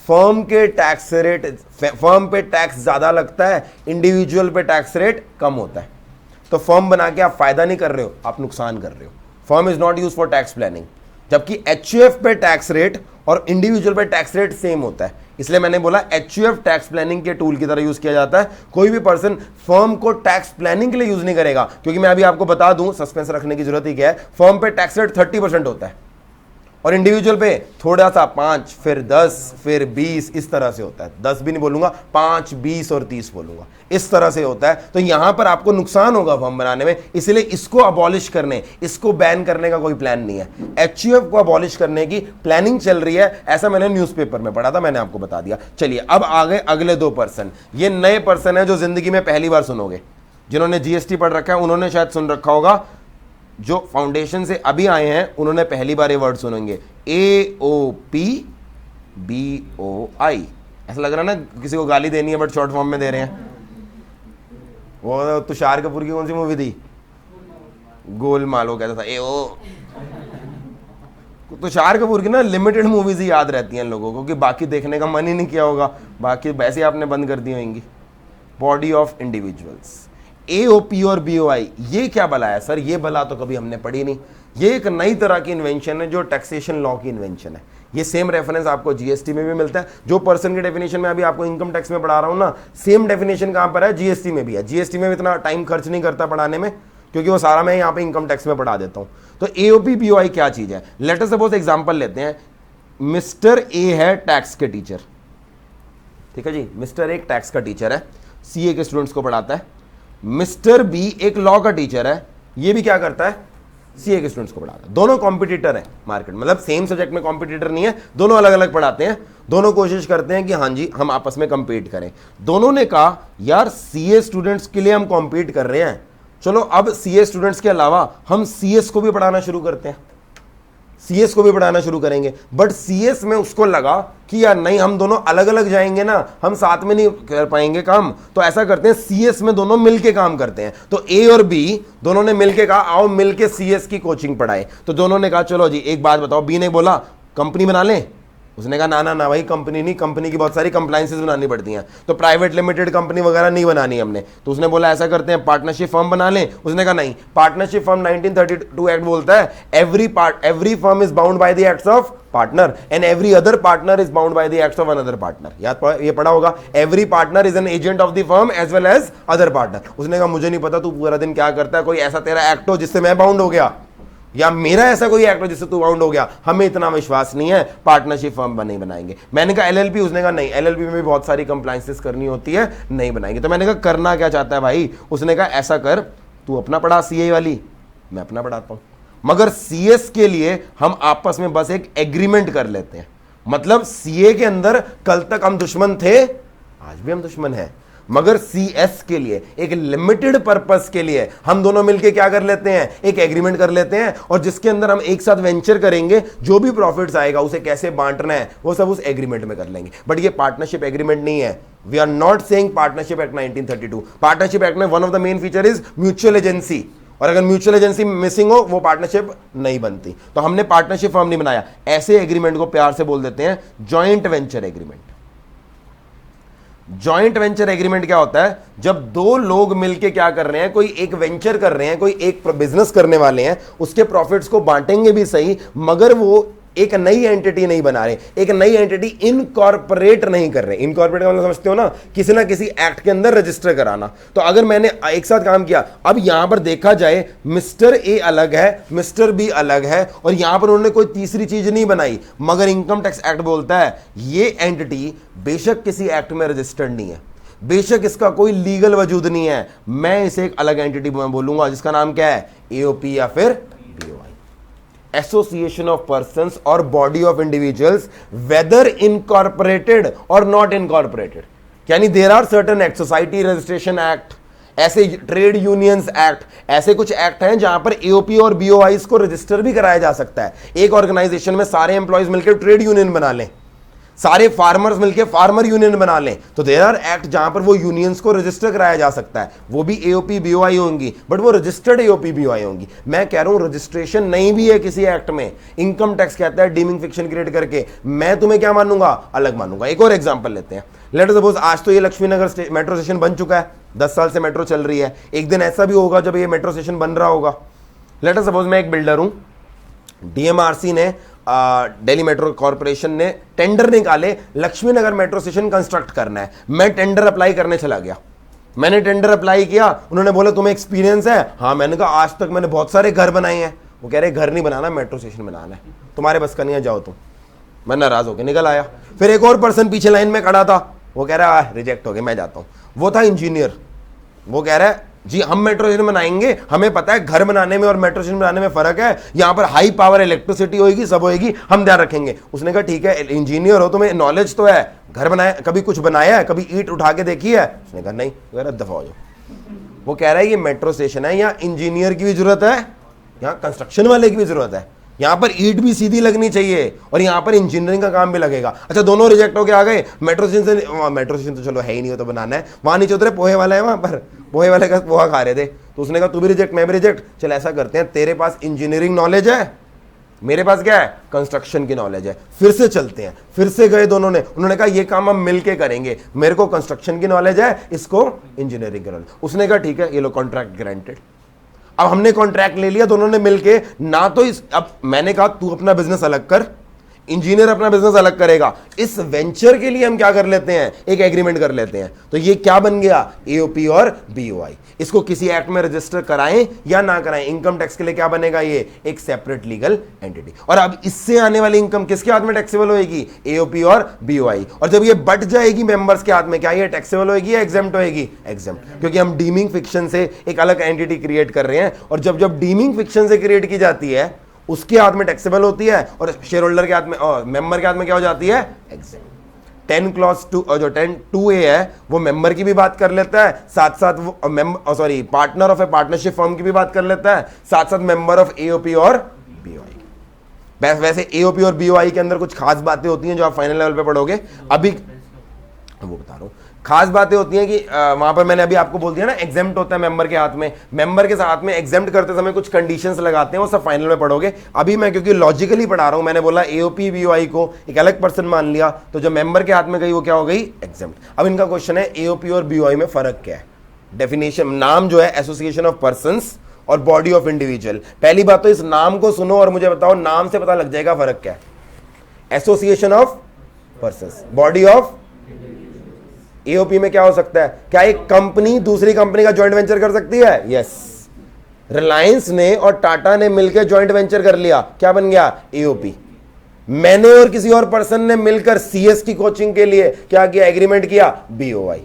फर्म के टैक्स रेट, फर्म पे टैक्स ज्यादा लगता है, इंडिविजुअल पे टैक्स रेट कम होता है। तो फर्म बना के आप फायदा नहीं कर रहे हो, आप नुकसान कर रहे हो। Firm is not use for tax planning, जबकि एचयूएफ पे टैक्स रेट और इंडिविजुअल पे टैक्स रेट सेम होता है। इसलिए मैंने बोला एचयूएफ टैक्स प्लानिंग के टूल की तरह यूज किया जाता है। कोई भी पर्सन फर्म को टैक्स प्लानिंग के लिए यूज नहीं करेगा, क्योंकि मैं अभी आपको बता दूं, सस्पेंस रखने की जरूरत ही क्या है, फर्म पे टैक्स रेट 30% होता है और इंडिविजुअल पे थोड़ा सा 5, फिर 10, फिर 20, इस तरह से होता है। 10 भी नहीं बोलूंगा, 5, 20 और 30 बोलूंगा, इस तरह से होता है। तो यहां पर आपको नुकसान होगा फर्म बनाने में, इसलिए इसको अबॉलिश करने, इसको बैन करने का कोई प्लान नहीं है। एचयूएफ को अबॉलिश करने की प्लानिंग चल रही है, ऐसा मैंने न्यूज़पेपर में पढ़ा था, मैंने आपको बता दिया। चलिए अब आगे अगले 2 पर्सन, ये नए पर्सन है जो जिंदगी में पहली बार सुनोगे। जिन्होंने जीएसटी पढ़ रखा है उन्होंने शायद सुन रखा होगा, जो फाउंडेशन से अभी आए हैं उन्होंने पहली बार ये वर्ड सुनेंगे, AOP BOI। ऐसा लग रहा है ना किसी को गाली देनी है बट शॉर्ट फॉर्म में दे रहे हैं। वो तुषार कपूर की कौन सी मूवी थी, गोलमाल, वो कहता था AO। तुषार कपूर की ना लिमिटेड मूवीज ही याद रहती हैं लोगों को, कि बाकी देखने का मन ही नहीं किया होगा, बाकी वैसे आपने बंद कर दी होंगी। बॉडी ऑफ इंडिविजुअल्स, AOP और BOI, ये क्या भला है सर? ये भला तो कभी हमने पढ़ी नहीं। ये एक नई तरह की इन्वेंशन है जो टैक्सेशन लॉ की इन्वेंशन है। ये सेम रेफरेंस आपको जीएसटी में भी मिलता है। जो पर्सन की डेफिनेशन में अभी आपको इनकम टैक्स में पढ़ा रहा हूं ना, सेम डेफिनेशन कहां पर है, जीएसटी में भी है। जीएसटी में भी इतना टाइम खर्च नहीं करता पढ़ाने में, क्योंकि वो सारा मैं यहाँ पे इनकम टैक्स में पढ़ा देता हूं। तो AOP BOI क्या चीज है? लेट अस सपोज एग्जांपल लेते हैं, मिस्टर ए है टैक्स के टीचर, ठीक है जी, मिस्टर एक टैक्स का टीचर है, सीए के स्टूडेंट्स को पढ़ाता है। मिस्टर बी एक लॉ का टीचर है, ये भी क्या करता है, सीए के स्टूडेंट्स को पढ़ाता है। दोनों कॉम्पिटिटर हैं मार्केट, मतलब सेम सब्जेक्ट में कॉम्पिटिटर नहीं है, दोनों अलग अलग पढ़ाते हैं। दोनों कोशिश करते हैं कि हाँ जी हम आपस में कम्पीट करें। दोनों ने कहा यार सीए स्टूडेंट्स के लिए हम कॉम्पीट कर रहे हैं, चलो अब सीए स्टूडेंट्स के अलावा हम सीएस को भी पढ़ाना शुरू करते हैं, सीएस को भी पढ़ाना शुरू करेंगे। बट सीएस में उसको लगा कि यार नहीं, हम दोनों अलग अलग जाएंगे ना, हम साथ में नहीं कर पाएंगे काम, तो ऐसा करते हैं सीएस में दोनों मिलके काम करते हैं। तो ए और बी दोनों ने मिलके कहा आओ मिलके सीएस की कोचिंग पढ़ाए। तो दोनों ने कहा चलो जी, एक बात बताओ, बी ने बोला कंपनी बना लें, उसने कहा ना ना ना भाई, कंपनी नहीं, कंपनी की बहुत सारी कंप्लायंसेस बनानी पड़ती हैं, तो प्राइवेट लिमिटेड कंपनी वगैरह नहीं बनानी हमने। तो उसने बोला ऐसा करते हैं पार्टनरशिप फर्म बना लें। उसने कहा नहीं, पार्टनरशिप फर्म 1932 एक्ट बोलता है every firm is bound by the acts of partner and every other partner is bound by the acts of another partner. ये पढ़ा होगा, every partner is an agent of the firm as well as other partner. उसने कहा मुझे नहीं पता तू पूरा दिन क्या करता है, कोई ऐसा तेरा एक्ट हो जिससे मैं बाउंड हो गया, या मेरा ऐसा कोई एक्ट हो जिससे तू बाउंड हो गया, हमें इतना विश्वास नहीं है, पार्टनरशिप फर्म नहीं बनाएंगे। मैंने कहा एलएलपी, उसने कहा नहीं, एलएलपी में भी बहुत सारी कंप्लायंसेस करनी होती है, नहीं बनाएंगे। तो मैंने कहा करना क्या चाहता है भाई? उसने कहा ऐसा कर, तू अपना पढ़ा सीए वाली, मैं अपना पढ़ाता हूं, मगर सीएस के लिए हम आपस में बस एक एग्रीमेंट कर लेते हैं। मतलब सीए के अंदर कल तक हम दुश्मन थे, आज भी हम दुश्मन हैं, मगर सीएस के लिए एक लिमिटेड पर्पस के लिए हम दोनों मिलके क्या कर लेते हैं, एक एग्रीमेंट कर लेते हैं, और जिसके अंदर हम एक साथ वेंचर करेंगे, जो भी प्रॉफिट्स आएगा उसे कैसे बांटना है वो सब उस एग्रीमेंट में कर लेंगे। बट ये पार्टनरशिप एग्रीमेंट नहीं है। We are not saying partnership act 1932। Partnership act में one of the main feature is mutual agency, और अगर म्यूचुअल एजेंसी मिसिंग हो वो पार्टनरशिप नहीं बनती। तो हमने पार्टनरशिप फर्म नहीं बनाया, ऐसे एग्रीमेंट को प्यार से बोल देते हैं joint venture agreement. Joint venture agreement क्या होता है? जब दो लोग मिलके क्या कर रहे हैं, कोई एक वेंचर कर रहे हैं, कोई एक बिजनेस करने वाले हैं, उसके प्रॉफिट्स को बांटेंगे भी सही, मगर वो एक नई एंटिटी नहीं बना रहे, एक नई एंटिटी इनकॉर्पोरेट नहीं कर रहे। इनकॉर्पोरेट का मतलब समझते हो ना, किसी ना किसी एक्ट के अंदर रजिस्टर कराना। तो अगर मैंने एक साथ काम किया, अब यहां पर देखा जाए मिस्टर ए अलग है, मिस्टर बी अलग है, और यहां पर उन्होंने कोई तीसरी चीज नहीं बनाई, मगर इनकम टैक्स एक्ट बोलता है ये एंटिटी बेशक किसी एक्ट में रजिस्टर्ड नहीं है, बेशक इसका कोई लीगल वजूद नहीं है, मैं इसे एक अलग एंटिटी बोलूंगा जिसका नाम क्या है, एओपी या फिर बीओआई, एसोसिएशन ऑफ पर्संस और body of individuals whether incorporated और नॉट इनकॉर्पोरेटेड। यानी there are certain act, society registration act, ऐसे ट्रेड यूनियंस एक्ट, ऐसे कुछ एक्ट हैं जहां पर एओपी और बीओआईज को रजिस्टर भी कराया जा सकता है। एक ऑर्गेनाइजेशन में सारे एम्प्लॉयज मिलकर ट्रेड यूनियन बना लें, सारे फार्मर्स मिलकर फार्मर यूनियन बना लें, तो देयर आर एक्ट जहां पर वो यूनियंस को रजिस्टर कराया जा सकता है, वो भी एओपी बीओआई होंगी, बट वो रजिस्टर्ड एओपी बीओआई होंगी। मैं कह रहा हूं रजिस्ट्रेशन नहीं भी है किसी एक्ट में, इनकम टैक्स कहता है डीमिंग फिक्शन क्रिएट करके मैं तुम्हें क्या मानूंगा, अलग मानूंगा। एक और एग्जांपल लेते हैं, लेट अस सपोज आज तो ये लक्ष्मीनगर मेट्रो स्टेशन बन चुका है, 10 साल से मेट्रो चल रही है, एक दिन ऐसा भी होगा जब ये मेट्रो स्टेशन बन रहा होगा। लेट अस सपोज मैं एक बिल्डर हूं, डीएमआरसी ने दिल्ली मेट्रो कॉर्पोरेशन ने टेंडर निकाले, लक्ष्मीनगर मेट्रो स्टेशन कंस्ट्रक्ट करना है, मैं टेंडर अप्लाई करने चला गया, मैंने टेंडर अप्लाई किया, उन्होंने बोला तुम्हें एक्सपीरियंस है? हाँ। मैंने कहा आज तक मैंने बहुत सारे घर बनाए हैं। वो कह रहे घर नहीं बनाना, मेट्रो स्टेशन बनाना है, तुम्हारे बस का नहीं है, जाओ तुम। मैं नाराज होकर निकल आया। फिर एक और पर्सन पीछे लाइन में खड़ा था, वो कह रहा है रिजेक्ट हो गया, मैं जाता हूं। वो था इंजीनियर, वो कह रहा है जी हम मेट्रो स्टेशन बनाएंगे, हमें पता है घर बनाने में और मेट्रो स्टेशन बनाने में फर्क है, यहां पर हाई पावर इलेक्ट्रिसिटी होगी, सब होगी, हम ध्यान रखेंगे। उसने कहा ठीक है, इंजीनियर हो, तुम्हें नॉलेज तो है, घर बनाया, कभी कुछ बनाया है, कभी ईंट उठा के देखी है? उसने कहा नहीं। दफा हो जाओ। वो कह रहा है ये मेट्रो स्टेशन है, यहाँ इंजीनियर की भी जरूरत है, यहाँ कंस्ट्रक्शन वाले की भी जरूरत है, यहां पर ईंट भी सीधी लगनी चाहिए और यहां पर इंजीनियरिंग का काम भी लगेगा। अच्छा दोनों रिजेक्ट होके आ गए, मेट्रो स्टेशन से, मेट्रो स्टेशन तो चलो है ही नहीं, हो तो बनाना है। वहां नीचे उतरे, पोहे वाला है वहां पर, पोहे वाले का पोहा खा रहे थे, तो उसने कहा तू भी रिजेक्ट, मैं भी रिजेक्ट। चल ऐसा करते हैं, तेरे पास इंजीनियरिंग नॉलेज है, मेरे पास क्या है, कंस्ट्रक्शन की नॉलेज है, फिर से चलते हैं। फिर से गए दोनों ने, उन्होंने कहा ये काम हम मिलके करेंगे, मेरे को कंस्ट्रक्शन की नॉलेज है, इसको इंजीनियरिंग की नॉलेज। उसने कहा ठीक है, ये लो कॉन्ट्रैक्ट ग्रांटेड। अब हमने कॉन्ट्रैक्ट ले लिया दोनों ने मिलके, ना तो इस, अब मैंने कहा तू अपना बिजनेस अलग कर, इंजीनियर अपना बिजनेस अलग करेगा, इस वेंचर के लिए हम क्या कर लेते हैं, एक एग्रीमेंट कर लेते हैं। तो ये क्या बन गया, एओपी और बीओआई। इसको किसी एक्ट में रजिस्टर कराएं या ना कराएं, इनकम टैक्स के लिए क्या बनेगा, ये एक सेपरेट लीगल एंटिटी। और अब इससे आने वाली इनकम किसके हाथ में टैक्सेबल होगी, एओपी और बीओआई। और जब ये बट जाएगी मेंबर्स के हाथ में, क्या ये टैक्सेबल होगी या एग्जेम्प्ट होगी, एग्जेम्प्ट, क्योंकि हम डीमिंग फिक्शन से एक अलग एंटिटी क्रिएट कर रहे हैं। और जब डीमिंग फिक्शन से क्रिएट की जाती है, उसके हाथ में टैक्सेबल होती है, और शेयर होल्डर के हाथ में और मेंबर के हाथ में क्या हो जाती है, एग्जेम्प्ट। 10 क्लॉज 2 और जो 10(2)(a) है वो मेंबर की भी बात कर लेता है, साथ साथ वो partner of A partnership firm की भी बात कर लेता है, साथ साथ मेंबर ऑफ एओपी और बीओआई। वैसे एओपी और बीओआई के अंदर कुछ खास बातें होती हैं जो आप फाइनल लेवल पे पढ़ोगे, अभी वो बता रहा हूं। खास बातें होती हैं कि वहां पर मैंने अभी आपको बोल दिया ना, एग्जेम्प्ट होता है मेंबर के हाथ में, मेंबर के साथ में एग्जेम्प्ट करते समय कुछ कंडीशंस लगाते हैं, वो सब फाइनल में पढ़ोगे। अभी मैं क्योंकि लॉजिकली पढ़ा रहा हूं, मैंने बोला एओपी बीओआई को एक अलग पर्सन मान लिया, तो जो मेंबर के हाथ में गई वो क्या हो गई, एग्जेम्प्ट। अब इनका क्वेश्चन है एओपी और बीओआई में फर्क क्या है। डेफिनेशन, नाम जो है एसोसिएशन ऑफ पर्संस और बॉडी ऑफ इंडिविजुअल। पहली बात तो इस नाम को सुनो और मुझे बताओ, नाम से पता लग जाएगा फर्क क्या है। Association of persons, body of, AOP में क्या हो सकता है, क्या एक कंपनी दूसरी कंपनी का जॉइंट वेंचर कर सकती है? यस। रिलायंस ने और टाटा ने मिलकर जॉइंट वेंचर कर लिया, क्या बन गया, एओपी। मैंने और किसी और पर्सन ने मिलकर सीएस की कोचिंग के लिए क्या किया, एग्रीमेंट किया, बीओआई।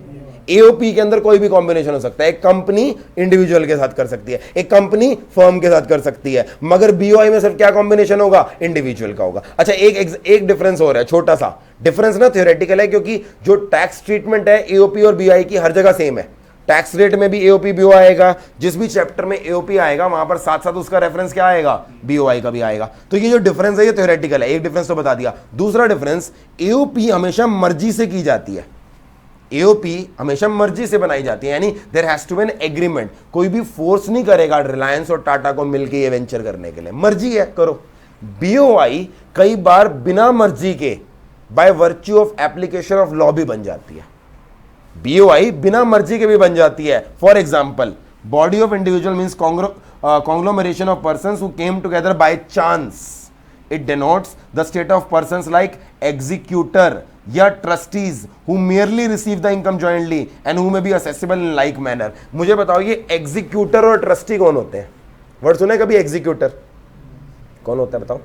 एओपी के अंदर कोई भी कॉम्बिनेशन हो सकता है, एक कंपनी इंडिविजुअल के साथ कर सकती है, एक कंपनी फर्म के साथ कर सकती है, मगर बीओआई में सिर्फ क्या कॉम्बिनेशन होगा, इंडिविजुअल का होगा। अच्छा, एक डिफरेंस हो रहा है, छोटा सा डिफरेंस ना, थ्योरेटिकल है, क्योंकि जो टैक्स ट्रीटमेंट है एओपी और बीओआई की हर जगह सेम है। टैक्स रेट में भी एओपी बीओ आएगा, जिस भी चैप्टर में एओपी आएगा वहां पर साथ साथ उसका रेफरेंस क्या आएगा, बीओआई का भी आएगा। तो ये जो डिफरेंस है ये थ्योरेटिकल है, एक डिफरेंस तो बता दिया। दूसरा डिफरेंस, एओपी हमेशा मर्जी से की जाती है, एओपी हमेशा मर्जी से बनाई जाती है, यानी there has to be an agreement. कोई भी फोर्स नहीं करेगा रिलायंस और टाटा को मिलकर ये वेंचर करने के लिए, मर्जी है करो। बीओआई कई बार बिना मर्जी के, bye virtue of application of law भी बन जाती है। बीओआई बिना मर्जी के भी बन जाती है। For example, body of individual means conglomeration of persons who came together by chance. It denotes the state of persons like executor या trustees who merely receive the income jointly and who may be accessible in like manner. मुझे बताओ ये executor और trustee कौन होते हैं? Word सुने कभी executor? कौन होता है बताओ?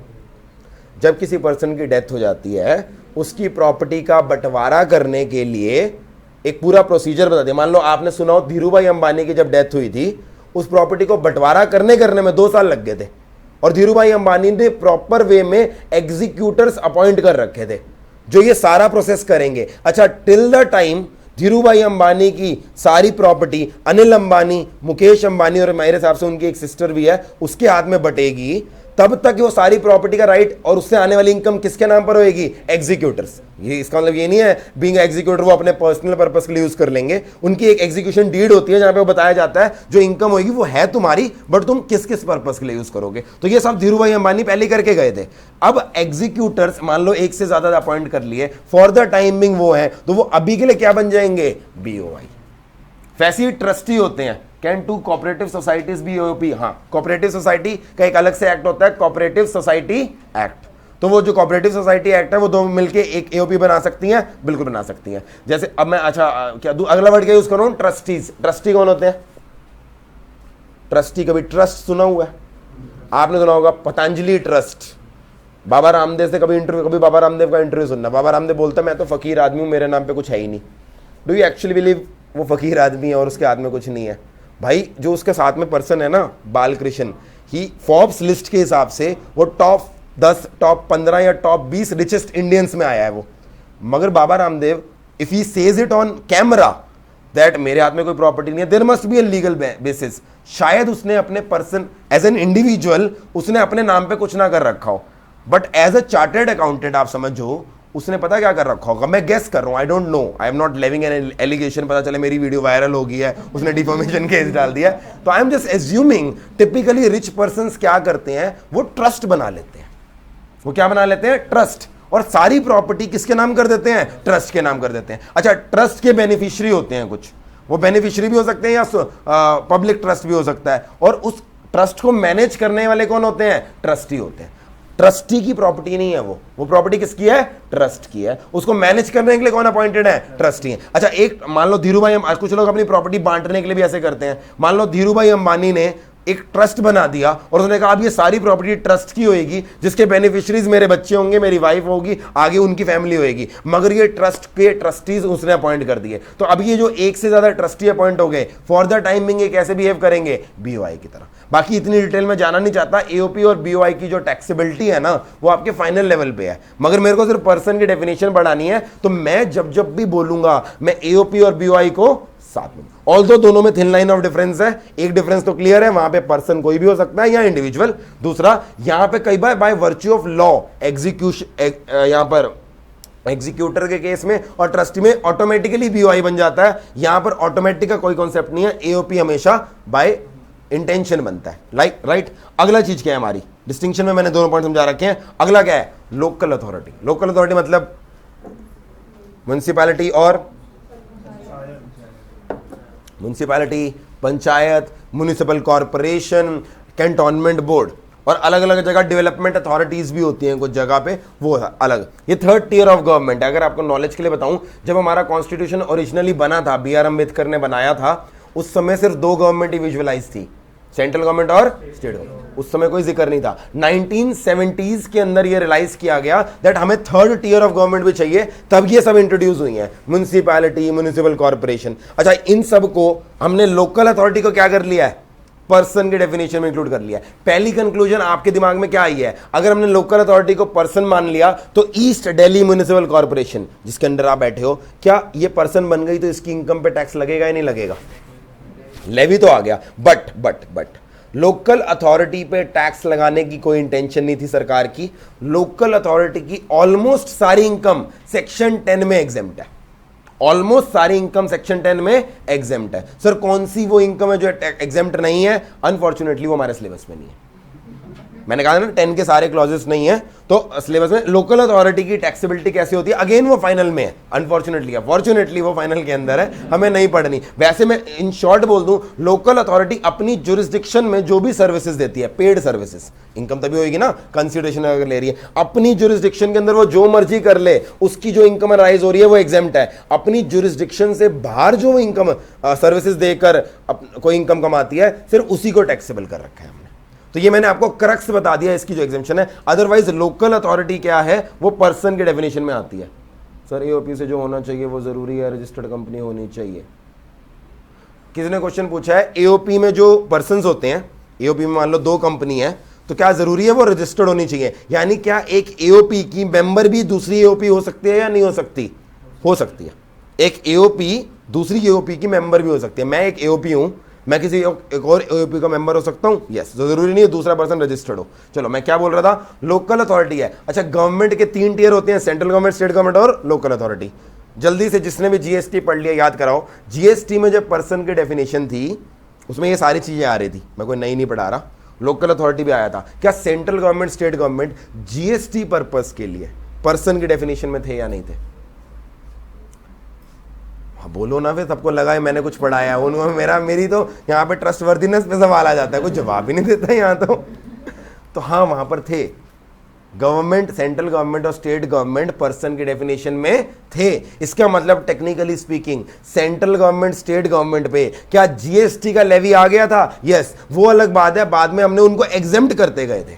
जब किसी पर्सन की डेथ हो जाती है, उसकी प्रॉपर्टी का बंटवारा करने के लिए एक पूरा प्रोसीजर बता दिया। मान लो आपने सुना हो धीरूभाई अंबानी की जब डेथ हुई थी, उस प्रॉपर्टी को बंटवारा करने में 2 साल लग गए थे, और धीरूभाई अंबानी ने प्रॉपर वे में एग्जीक्यूटर्स अपॉइंट कर रखे थे जो ये सारा प्रोसेस करेंगे। अच्छा, till the time Dhirubhai Ambani की सारी प्रॉपर्टी अनिल अंबानी, मुकेश अंबानी और मेरे हिसाब से उनकी एक सिस्टर भी है, उसके हाथ में बटेगी, तब तक वो सारी प्रॉपर्टी का राइट और उससे आने वाली इनकम किसके नाम पर होएगी, एग्जीक्यूटर्स। ये इसका मतलब ये नहीं है बीइंग एग्जीक्यूटर वो अपने पर्सनल पर्पस के लिए यूज कर लेंगे। उनकी एक एग्जीक्यूशन डीड होती है जहां पे वो बताया जाता है जो इनकम होगी वो है तुम्हारी, बट तुम किस किस पर्पस के लिए यूज करोगे। तो ये सब धीरूभाई अंबानी पहले करके गए थे। अब एग्जीक्यूटर्स मान लो एक से ज्यादा अपॉइंट कर लिए, फॉर द टाइमिंग वो है, तो वो अभी के लिए क्या बन जाएंगे, बीओआई। वैसे ही ट्रस्टी होते हैं। Can two cooperative societies be AOP? हाँ, कोऑपरेटिव सोसाइटी का एक अलग से एक्ट होता है, कोऑपरेटिव सोसाइटी एक्ट। तो वो जो कोऑपरेटिव सोसाइटी एक्ट है वो दो मिलके एक एओपी बना सकती हैं, बिल्कुल बना सकती हैं। जैसे अब मैं अच्छा क्या अगला वर्ड क्या यूज करूं, ट्रस्टीज। ट्रस्टी कौन होते हैं? ट्रस्टी, कभी ट्रस्ट सुना हुआ है? आपने सुना होगा पतंजलि ट्रस्ट। बाबा रामदेव से कभी इंटरव्यू, कभी बाबा रामदेव का इंटरव्यू सुनना। बाबा रामदेव बोलता मैं तो फकीर आदमी हूं, मेरे नाम पे कुछ है ही नहीं। डू यू एक्चुअली बिलीव वो फकीर आदमी है और उसके हाथ में कुछ नहीं है? भाई जो उसके साथ में पर्सन है ना, बालकृष्ण, ही फोर्ब्स लिस्ट के हिसाब से वो टॉप 10, टॉप 15 या टॉप 20 रिचेस्ट इंडियंस में आया है वो। मगर Baba Ramdev, if he says it on camera that मेरे हाथ में कोई प्रॉपर्टी नहीं है, there must be a legal basis. शायद उसने अपने पर्सन एज एन इंडिविजुअल उसने अपने नाम पे कुछ ना कर रखा हो, but as a chartered accountant आप समझो उसने पता क्या कर रखा होगा। मैं गेस कर रहा हूं, I don't know, I am not living an allegation. पता चले मेरी वीडियो वायरल हो गई है, उसने डिफॉर्मेशन केस डाल दिया, तो I am just assuming typically rich persons क्या करते हैं, वो ट्रस्ट बना लेते हैं। वो क्या बना लेते हैं, ट्रस्ट, और सारी प्रॉपर्टी किसके नाम कर देते हैं, ट्रस्ट के नाम कर देते हैं। अच्छा, ट्रस्ट के बेनिफिशियरी होते हैं कुछ, वो बेनिफिशियरी भी हो सकते हैं या पब्लिक ट्रस्ट भी हो सकता है, और उस ट्रस्ट को मैनेज करने वाले कौन होते हैं, ट्रस्टी होते हैं। ट्रस्टी की प्रॉपर्टी नहीं है वो प्रॉपर्टी किसकी है, ट्रस्ट की है। उसको मैनेज करने के लिए कौन अपॉइंटेड है, ट्रस्टी है। अच्छा, एक मान लो धीरूभाई, कुछ लोग अपनी प्रॉपर्टी बांटने के लिए भी ऐसे करते हैं। मान लो धीरूभाई अंबानी ने एक ट्रस्ट बना दिया और उसने कहा अब ये सारी प्रॉपर्टी ट्रस्ट की होगी, जिसके बेनिफिशियरीज मेरे बच्चे होंगे, मेरी वाइफ होगी, आगे उनकी फैमिली होगी, मगर ये ट्रस्ट के ट्रस्टीज उसने अपॉइंट कर दिए। तो अब ये जो एक से ज्यादा ट्रस्टी अपॉइंट हो गए, फॉर द टाइमिंग ये कैसे बिहेव करेंगे, बीओआई की तरह। बाकी इतनी डिटेल में जाना नहीं चाहता। एओपी और बीओआई की जो टैक्सेबिलिटी है ना, वो आपके फाइनल लेवल पे है, मगर मेरे को सिर्फ पर्सन की डेफिनेशन बढ़ानी है, तो मैं जब भी बोलूंगा मैं एओपी और बीओआई को साथ में, ऑल्दो दोनों में थिन लाइन ऑफ डिफरेंस है। एक डिफरेंस तो क्लियर है, वहां पे पर्सन कोई भी हो सकता है या इंडिविजुअल। दूसरा, यहां पे कई बार by virtue of law execution, यहां पर एग्जीक्यूटर के केस में और ट्रस्टी में ऑटोमेटिकली बीओआई बन जाता है। यहां पर ऑटोमेटिक का कोई कॉन्सेप्ट नहीं है, एओपी हमेशा बाय इंटेंशन बनता है। राइट। अगला चीज क्या है हमारी डिस्टिंक्शन में, मैंने दोनों पॉइंट समझा रखे हैं। अगला क्या है, लोकल अथॉरिटी। लोकल अथॉरिटी मतलब म्युनिसिपैलिटी और municipality, panchayat, municipal corporation, cantonment board, और अलग अलग जगह डेवलपमेंट अथॉरिटीज भी होती हैं कुछ जगह पे, वो अलग। ये थर्ड टियर ऑफ गवर्नमेंट है। अगर आपको नॉलेज के लिए बताऊं, जब हमारा कॉन्स्टिट्यूशन ओरिजिनली बना था, बी.आर. अम्बेडकर ने बनाया था, उस समय सिर्फ दो गवर्नमेंट ही विजुअलाइज थी, सेंट्रल गवर्नमेंट और स्टेट गवर्नमेंट। उस समय कोई जिक्र नहीं था। 1970s के अंदर ये रियलाइज किया गया दैट हमें थर्ड टियर ऑफ गवर्नमेंट भी चाहिए, तब ये सब इंट्रोड्यूस हुई है, म्युनिसिपैलिटी, म्युनिसिपल कॉर्पोरेशन। अच्छा, इन सब को हमने लोकल अथॉरिटी को क्या कर लिया है, पर्सन के डेफिनेशन में इंक्लूड कर लिया। पहली कंक्लूजन आपके दिमाग में क्या आई है, अगर हमने लोकल अथॉरिटी को पर्सन मान लिया तो ईस्ट दिल्ली म्युनिसिपल कॉर्पोरेशन जिसके अंदर आप बैठे हो, क्या ये पर्सन बन गई तो इसकी इनकम पे टैक्स लगेगा या नहीं लगेगा, लेवी तो आ गया। बट लोकल अथॉरिटी पे टैक्स लगाने की कोई इंटेंशन नहीं थी सरकार की। लोकल अथॉरिटी की ऑलमोस्ट सारी इनकम सेक्शन 10 में एग्जेम्प्ट है, ऑलमोस्ट सारी इनकम सेक्शन 10 में एग्जेम्प्ट है। सर कौन सी वो इनकम है जो एग्जेम्प्ट नहीं है, अनफॉर्चुनेटली वो हमारे सिलेबस में नहीं है। मैंने कहा ना 10 के सारे क्लॉजेस नहीं है, तो सिलेबस में लोकल अथॉरिटी की टैक्सेबिलिटी कैसे होती है, अगेन वो फाइनल में है, अनफॉर्चुनेटली। फॉर्चुनेटली वो फाइनल के अंदर है, हमें नहीं पढ़नी। वैसे मैं इन शॉर्ट बोल दूं, लोकल अथॉरिटी अपनी जुरिस्डिक्शन में जो भी सर्विसेज देती है, पेड सर्विसेज, इनकम तभी होगी ना कंसिडरेशन अगर ले रही है, अपनी जुरिस्डिक्शन के अंदर वो जो मर्जी कर ले, उसकी जो इनकम राइज हो रही है वो एग्जेम्प्ट है। अपनी जुरिस्डिक्शन से बाहर जो इनकम सर्विसेज देकर कोई इनकम कमाती है, सिर्फ उसी को टैक्सेबल कर रखा है हमने। तो ये मैंने आपको क्रक्स बता दिया इसकी जो एग्जेम्पशन है। अदरवाइज लोकल अथॉरिटी क्या है, वो पर्सन के डेफिनेशन में आती है। सर एओपी से जो होना चाहिए वो जरूरी है, रजिस्टर्ड कंपनी होनी चाहिए। किसी ने क्वेश्चन पूछा है एओपी में जो पर्सन्स होते हैं, एओपी में मान लो 2 कंपनी है, तो क्या जरूरी है वो रजिस्टर्ड होनी चाहिए, यानी क्या एक एओपी की मेंबर भी दूसरी एओपी हो सकती है या नहीं हो सकती, हो सकती है। एक एओपी दूसरी एओपी की मेंबर भी हो सकती है। मैं एक एओपी हूं, मैं किसी एक और एओपी का मेंबर हो सकता हूं, यस। तो जरूरी नहीं है दूसरा पर्सन रजिस्टर्ड हो। चलो मैं क्या बोल रहा था, लोकल अथॉरिटी है। अच्छा, गवर्नमेंट के 3 टियर होते हैं, सेंट्रल गवर्नमेंट, स्टेट गवर्नमेंट और लोकल अथॉरिटी। जल्दी से जिसने भी जीएसटी पढ़ लिया याद कराओ। जीएसटी में जब पर्सन की डेफिनेशन थी उसमें ये सारी चीजें आ रही थी, मैं कोई नई नहीं पढ़ा रहा, लोकल अथॉरिटी भी आया था। क्या central government, state government GST purpose के लिए पर्सन की डेफिनेशन में थे या नहीं थे? बोलो ना, फिर सबको लगा है मैंने कुछ पढ़ाया, उन्होंने मेरी तो यहाँ पे ट्रस्टवर्दीनेस पे सवाल आ जाता है, कुछ जवाब ही नहीं देता यहाँ तो हाँ वहां पर थे। गवर्नमेंट, सेंट्रल गवर्नमेंट और स्टेट गवर्नमेंट पर्सन की डेफिनेशन में थे। इसका मतलब technically speaking central government, state government पे क्या जीएसटी का लेवी आ गया था? यस। वो अलग बात है, बाद में हमने उनको एग्जेम्प्ट करते गए थे,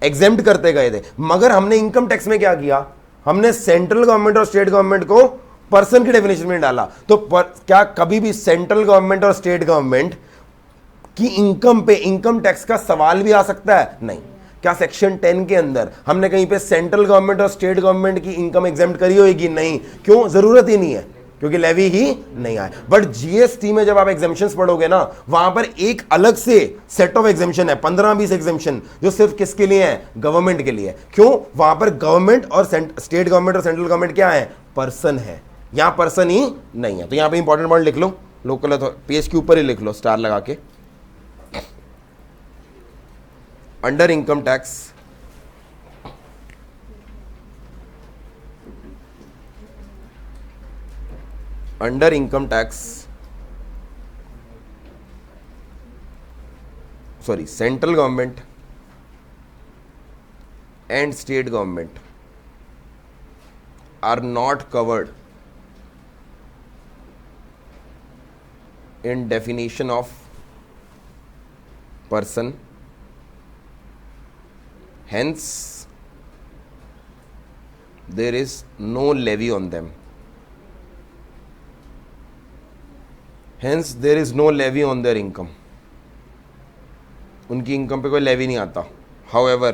एग्जेम्प्ट करते गए थे। मगर हमने इनकम टैक्स में क्या किया, हमने सेंट्रल गवर्नमेंट और स्टेट गवर्नमेंट को पर्सन की डेफिनेशन में डाला। तो क्या कभी भी सेंट्रल गवर्नमेंट और स्टेट गवर्नमेंट की इनकम पे इनकम टैक्स का सवाल भी आ सकता है? नहीं। क्या सेक्शन 10 के अंदर हमने कहीं पे सेंट्रल गवर्नमेंट और स्टेट गवर्नमेंट की इनकम एग्जेम्प्ट करी होगी? नहीं। क्यों? जरूरत ही नहीं है, क्योंकि लेवी ही नहीं आए। बट जीएसटी में जब आप एग्जेम्पशंस पढ़ोगे ना, वहां पर एक अलग से सेट ऑफ एग्जेम्पशन है, 15-20 एग्जेम्पशन, जो सिर्फ किसके लिए है? गवर्नमेंट के लिए। क्यों? वहां पर गवर्नमेंट और स्टेट गवर्नमेंट और सेंट्रल गवर्नमेंट क्या है? पर्सन है। यहां पर्सन ही नहीं है। तो यहां पे इंपॉर्टेंट पॉइंट लिख लो, लोकल पेज के ऊपर ही लिख लो स्टार लगा के। Under income tax central government and state government are not covered in definition of person, hence there is no levy on them, hence there is no levy on their income, उनकी income पे कोई levy नहीं आता। However,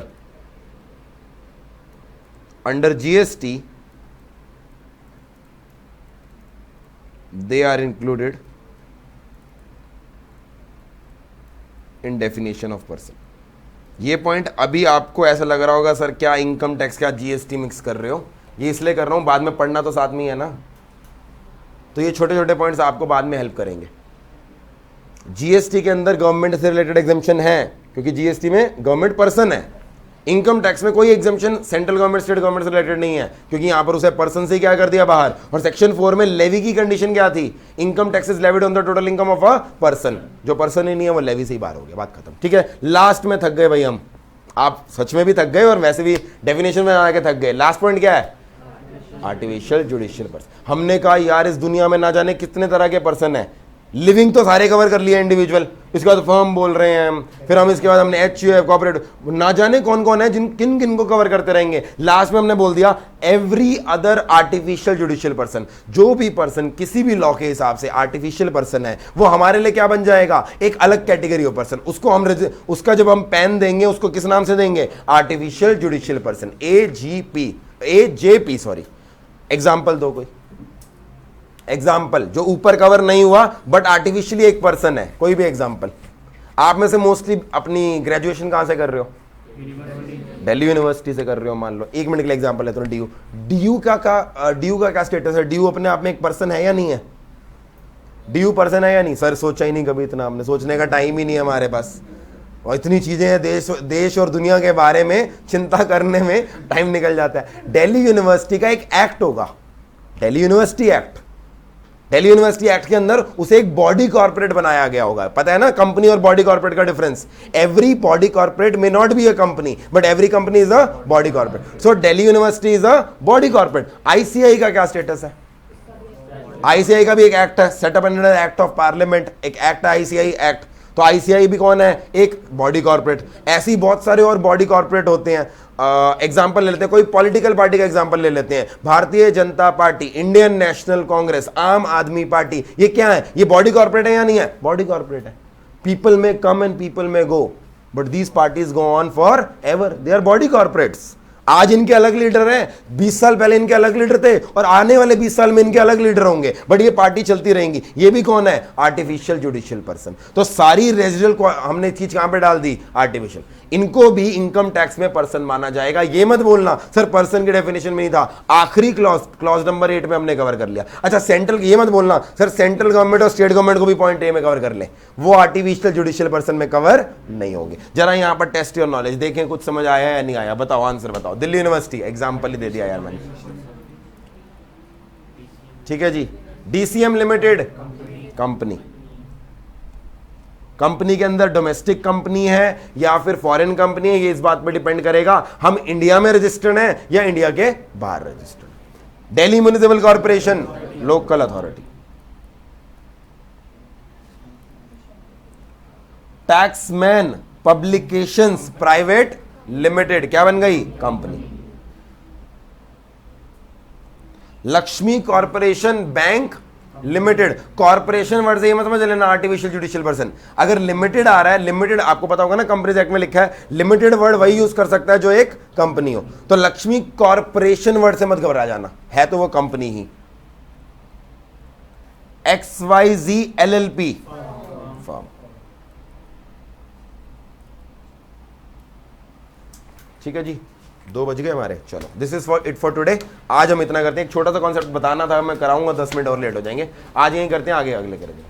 under GST they are included in definition of person। ये point अभी आपको ऐसा लग रहा होगा सर क्या इनकम टैक्स क्या जीएसटी मिक्स कर रहे हो? ये इसलिए कर रहा हूं, बाद में पढ़ना तो साथ में ही है ना, तो ये छोटे छोटे पॉइंट्स आपको बाद में हेल्प करेंगे। जीएसटी के अंदर गवर्नमेंट से रिलेटेड एग्जाम्पशन है, क्योंकि जीएसटी में गवर्नमेंट पर्सन है। इनकम टैक्स में कोई exemption central government state government से रिलेटेड नहीं है, क्योंकि यहां पर उसे पर्सन से क्या कर दिया बाहर। और सेक्शन 4 में लेवी की कंडीशन क्या थी, income tax is levied on the total income of a person, जो पर्सन ही नहीं है वो लेवी से ही बाहर हो गया, बात खत्म। ठीक है, लास्ट में थक गए भाई हम, आप सच में भी थक गए और वैसे भी डेफिनेशन में आके थक गए। लास्ट पॉइंट क्या है, आर्टिफिशियल जुडिशियल पर्सन। हमने कहा यार इस दुनिया में ना जाने कितने तरह के पर्सन है, लिविंग तो सारे कवर कर लिए इंडिविजुअल, इसके बाद फर्म बोल रहे हैं हम, फिर हम इसके बाद हमने एचयूएफ कॉर्पोरेट, ना जाने कौन कौन है, जिन किन किन को कवर करते रहेंगे। लास्ट में हमने बोल दिया every other artificial judicial person. जो भी पर्सन किसी भी लॉ के हिसाब से आर्टिफिशियल पर्सन है वो हमारे लिए क्या बन जाएगा, एक अलग कैटेगरी ऑफ पर्सन। उसको हम उसका जब हम पैन देंगे उसको किस नाम से देंगे, artificial judicial person, AJP sorry. Example दो कोई एग्जाम्पल जो ऊपर कवर नहीं हुआ बट आर्टिफिशियली एक पर्सन है, कोई भी एग्जाम्पल। आप में से मोस्टली अपनी ग्रेजुएशन कहां से कर रहे हो, दिल्ली यूनिवर्सिटी से कर रहे हो मान लो। एक मिनट के लिए एग्जाम्पल है तो डीयू का क्या स्टेटस है, डीयू अपने आप में एक पर्सन है या नहीं है, डीयू पर्सन है या नहीं। सर सोचा ही नहीं कभी इतना, हमने सोचने का टाइम ही नहीं है हमारे पास, और इतनी चीजें हैं देश और दुनिया के बारे में चिंता करने में टाइम निकल जाता है। दिल्ली यूनिवर्सिटी का एक एक्ट होगा, Delhi university act. Delhi university act के अंदर उसे एक बॉडी कॉर्पोरेट बनाया गया होगा। पता है ना कंपनी और बॉडी कॉर्पोरेट का difference. Every body corporate may not be a company but every company is a body corporate. So Delhi university is a body corporate. ICI का क्या स्टेटस है, आईसीआई का भी एक एक्ट है, setup under act of parliament, एक act है ICI act. तो आईसीआई भी कौन है, एक बॉडी कॉर्पोरेट। ऐसी बहुत सारे और बॉडी कॉर्पोरेट होते हैं। एग्जाम्पल ले लेते हैं, कोई पॉलिटिकल पार्टी का एग्जाम्पल ले लेते हैं, Bharatiya Janata party, Indian national Congress, आम आदमी पार्टी। ये क्या है, ये बॉडी कॉर्पोरेट है या नहीं है, बॉडी कॉर्पोरेट है। पीपल में कम एंड पीपल में go but these parties go on for ever, they our body corporates. आज इनके अलग लीडर हैं, 20 साल पहले इनके अलग लीडर थे और आने वाले 20 साल में इनके अलग लीडर होंगे, बट ये पार्टी चलती रहेंगी। ये भी कौन है, आर्टिफिशियल जुडिशियल पर्सन। तो सारी रेजिडुअल हमने चीज कहां पे डाल दी, आर्टिफिशियल। इनको भी इनकम टैक्स में पर्सन माना जाएगा। ये मत बोलना सर पर्सन की डेफिनेशन में ही था, आखिरी क्लॉज नंबर 8 में हमने कवर कर लिया। अच्छा सेंट्रल, ये मत बोलना सर सेंट्रल गवर्नमेंट और स्टेट गवर्नमेंट को भी पॉइंट ए में कवर कर ले, वो आर्टिफिशियल जुडिशियल पर्सन में कवर नहीं होंगे। जरा यहां पर टेस्ट योर नॉलेज, देखें कुछ समझ आया या नहीं आया, बताओ आंसर बताओ। दिल्ली यूनिवर्सिटी एग्जाम्पल ही दे दिया यार मैंने, ठीक है जी। डीसीएम लिमिटेड कंपनी, कंपनी के अंदर डोमेस्टिक कंपनी है या फिर फॉरेन कंपनी है, ये इस बात पर डिपेंड करेगा हम इंडिया में रजिस्टर्ड हैं या इंडिया के बाहर registered. Delhi municipal corporation local authority. Taxmann publications private limited क्या बन गई, company. Lakshmi corporation bank limited, corporation word से ये मत समझ लेना आर्टिफिशियल जुडिशियल पर्सन। अगर लिमिटेड आ रहा है, लिमिटेड आपको पता होगा ना कंपनीज एक्ट में लिखा है लिमिटेड वर्ड वही यूज कर सकता है जो एक कंपनी हो। तो लक्ष्मी कॉर्पोरेशन वर्ड से मत घबरा जाना, है तो वो कंपनी ही। XYZ LLP फर्म, ठीक है जी। 2 बज गए हमारे, चलो this is for it for today. आज हम इतना करते हैं, एक छोटा सा कॉन्सेप्ट बताना था, मैं कराऊंगा, 10 मिनट और लेट हो जाएंगे। आज यही करते हैं, आगे अगले करेंगे।